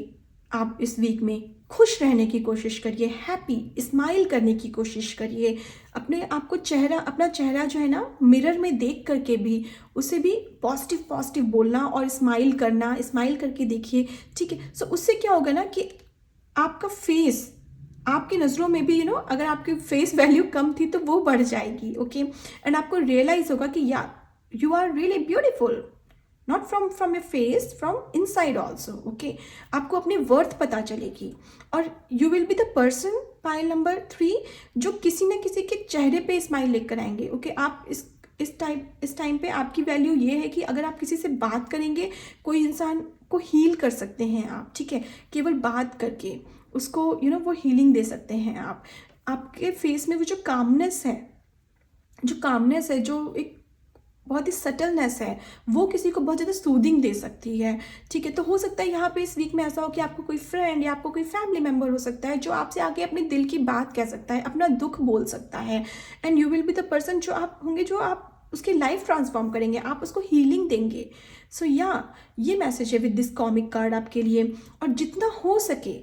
आप इस वीक में खुश रहने की कोशिश करिए, हैप्पी स्माइल करने की कोशिश करिए, अपने आप को अपना चेहरा जो है ना, मिरर में देख करके भी उसे भी पॉजिटिव बोलना और स्माइल करना, स्माइल करके देखिए, ठीक है। सो उससे क्या होगा ना कि आपका फेस, आपकी नज़रों में भी अगर आपकी फेस वैल्यू कम थी तो वो बढ़ जाएगी, ओके, एंड आपको रियलाइज होगा कि यार you are really beautiful, not from your face, from inside also. Okay, आपको अपनी वर्थ पता चलेगी और you will be the person, pile number 3, जो किसी न किसी के चेहरे पे स्माइल लेकर आएंगे। ओके, आप इस टाइम पे आपकी वैल्यू ये है कि अगर आप किसी से बात करेंगे, कोई इंसान को हील कर सकते हैं आप, ठीक है, केवल बात करके उसको वो हीलिंग दे सकते हैं आप। आपके फेस में वो जो कामनेस है, जो एक बहुत ही सटलनेस है, वो किसी को बहुत ज़्यादा सूदिंग दे सकती है, ठीक है। तो हो सकता है यहाँ पे इस वीक में ऐसा हो कि आपको कोई फ्रेंड या आपको कोई फैमिली मेम्बर हो सकता है जो आपसे आके अपने दिल की बात कह सकता है, अपना दुख बोल सकता है, and you will be the person जो आप होंगे, जो आप उसकी लाइफ ट्रांसफॉर्म करेंगे, आप उसको हीलिंग देंगे। सो ये मैसेज है विद दिस कॉमिक कार्ड आपके लिए। और जितना हो सके,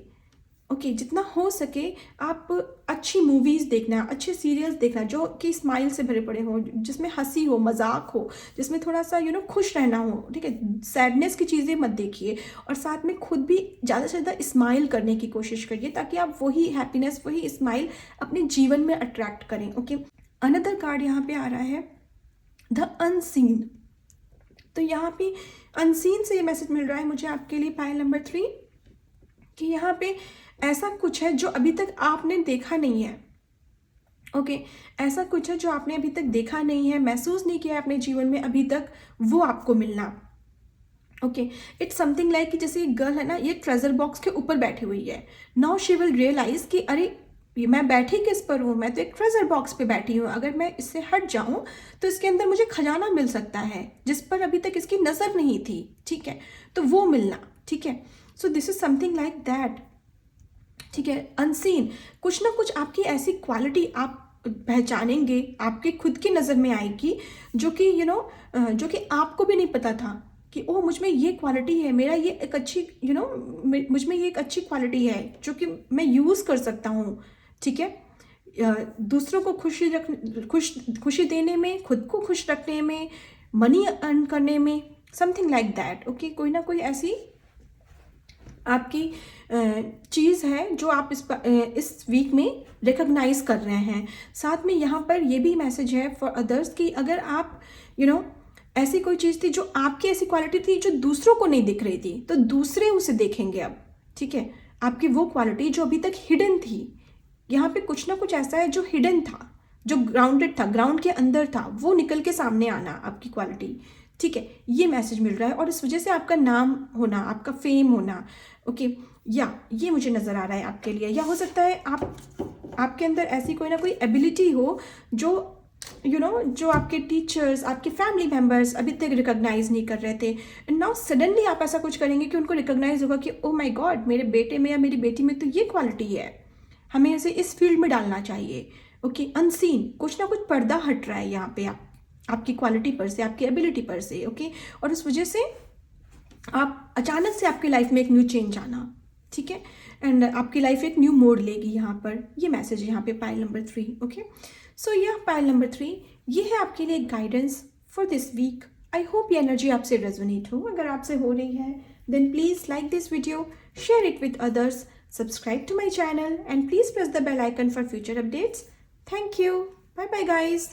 जितना हो सके आप अच्छी मूवीज़ देखना, अच्छे सीरियल्स देखना जो कि स्माइल से भरे पड़े हों, जिसमें हंसी हो, मजाक हो, जिसमें थोड़ा सा खुश रहना हो, ठीक है। सैडनेस की चीज़ें मत देखिए और साथ में खुद भी ज़्यादा से ज़्यादा स्माइल करने की कोशिश करिए ताकि आप वही हैप्पीनेस, वही स्माइल अपने जीवन में अट्रैक्ट करें। ओके, अनदर कार्ड यहाँ पे आ रहा है द अनसीन। तो यहाँ पे अनसीन से ये मैसेज मिल रहा है मुझे आपके लिए, पाइल नंबर 3, कि यहाँ पे ऐसा कुछ है जो अभी तक आपने देखा नहीं है। ओके, ऐसा कुछ है जो आपने अभी तक देखा नहीं है, महसूस नहीं किया है अपने जीवन में अभी तक, वो आपको मिलना। ओके, इट्स समथिंग लाइक कि जैसे एक गर्ल है ना, ये ट्रेजर बॉक्स के ऊपर बैठी हुई है। नाउ शी विल रियलाइज कि अरे मैं बैठी किस पर हूँ, मैं तो एक ट्रेजर बॉक्स पे बैठी हूँ, अगर मैं इससे हट जाऊँ तो इसके अंदर मुझे खजाना मिल सकता है जिस पर अभी तक इसकी नज़र नहीं थी, ठीक है। तो वो मिलना, ठीक है। सो this is something like that, ठीक है। अनसीन, कुछ ना कुछ आपकी ऐसी क्वालिटी आप पहचानेंगे, आपके खुद की नज़र में आएगी, जो कि जो कि आपको भी नहीं पता था कि ओह मुझ में ये क्वालिटी है, मेरा ये एक अच्छी मुझ में ये एक अच्छी क्वालिटी है जो कि मैं यूज़ कर सकता हूँ, ठीक है। दूसरों को खुशी देने में, खुद को खुश रखने में, मनी अर्न करने में, समथिंग लाइक दैट। ओके, कोई ना कोई ऐसी आपकी चीज़ है जो आप इस वीक में रिकॉग्नाइज कर रहे हैं। साथ में यहाँ पर ये भी मैसेज है फॉर अदर्स कि अगर आप ऐसी कोई चीज़ थी जो आपकी ऐसी क्वालिटी थी जो दूसरों को नहीं दिख रही थी, तो दूसरे उसे देखेंगे अब, ठीक है। आपकी वो क्वालिटी जो अभी तक हिडन थी, यहाँ पे कुछ ना कुछ ऐसा है जो हिडन था, जो ग्राउंडेड था, ग्राउंड के अंदर था, वो निकल के सामने आना, आपकी क्वालिटी, ठीक है। ये मैसेज मिल रहा है और इस वजह से आपका नाम होना, आपका फेम होना, ओके, या ये मुझे नज़र आ रहा है आपके लिए। या हो सकता है आपके अंदर ऐसी कोई ना कोई एबिलिटी हो जो जो आपके टीचर्स, आपके फैमिली मेम्बर्स अभी तक रिकॉग्नाइज नहीं कर रहे थे, एंड नाउ सडनली आप ऐसा कुछ करेंगे कि उनको रिकॉग्नाइज होगा कि ओह माय गॉड, मेरे बेटे में या मेरी बेटी में तो ये क्वालिटी है, हमें इसे इस फील्ड में डालना चाहिए। ओके, अनसीन, कुछ ना कुछ पर्दा हट रहा है यहाँ पे आपकी क्वालिटी पर से, आपकी एबिलिटी पर से। ओके, और उस वजह से आप अचानक से आपकी लाइफ में एक न्यू चेंज आना, ठीक है, एंड आपकी लाइफ एक न्यू मोड लेगी। यहाँ पर ये मैसेज है यहाँ पे, पाइल नंबर 3। ओके, सो यह पाइल नंबर 3 ये है आपके लिए guidance for this week. I hope ये एनर्जी आपसे रेजोनेट हो। अगर आपसे हो रही है then please like this video, share it with others, subscribe to my channel and please press the bell icon for future updates. Thank you. Bye bye guys.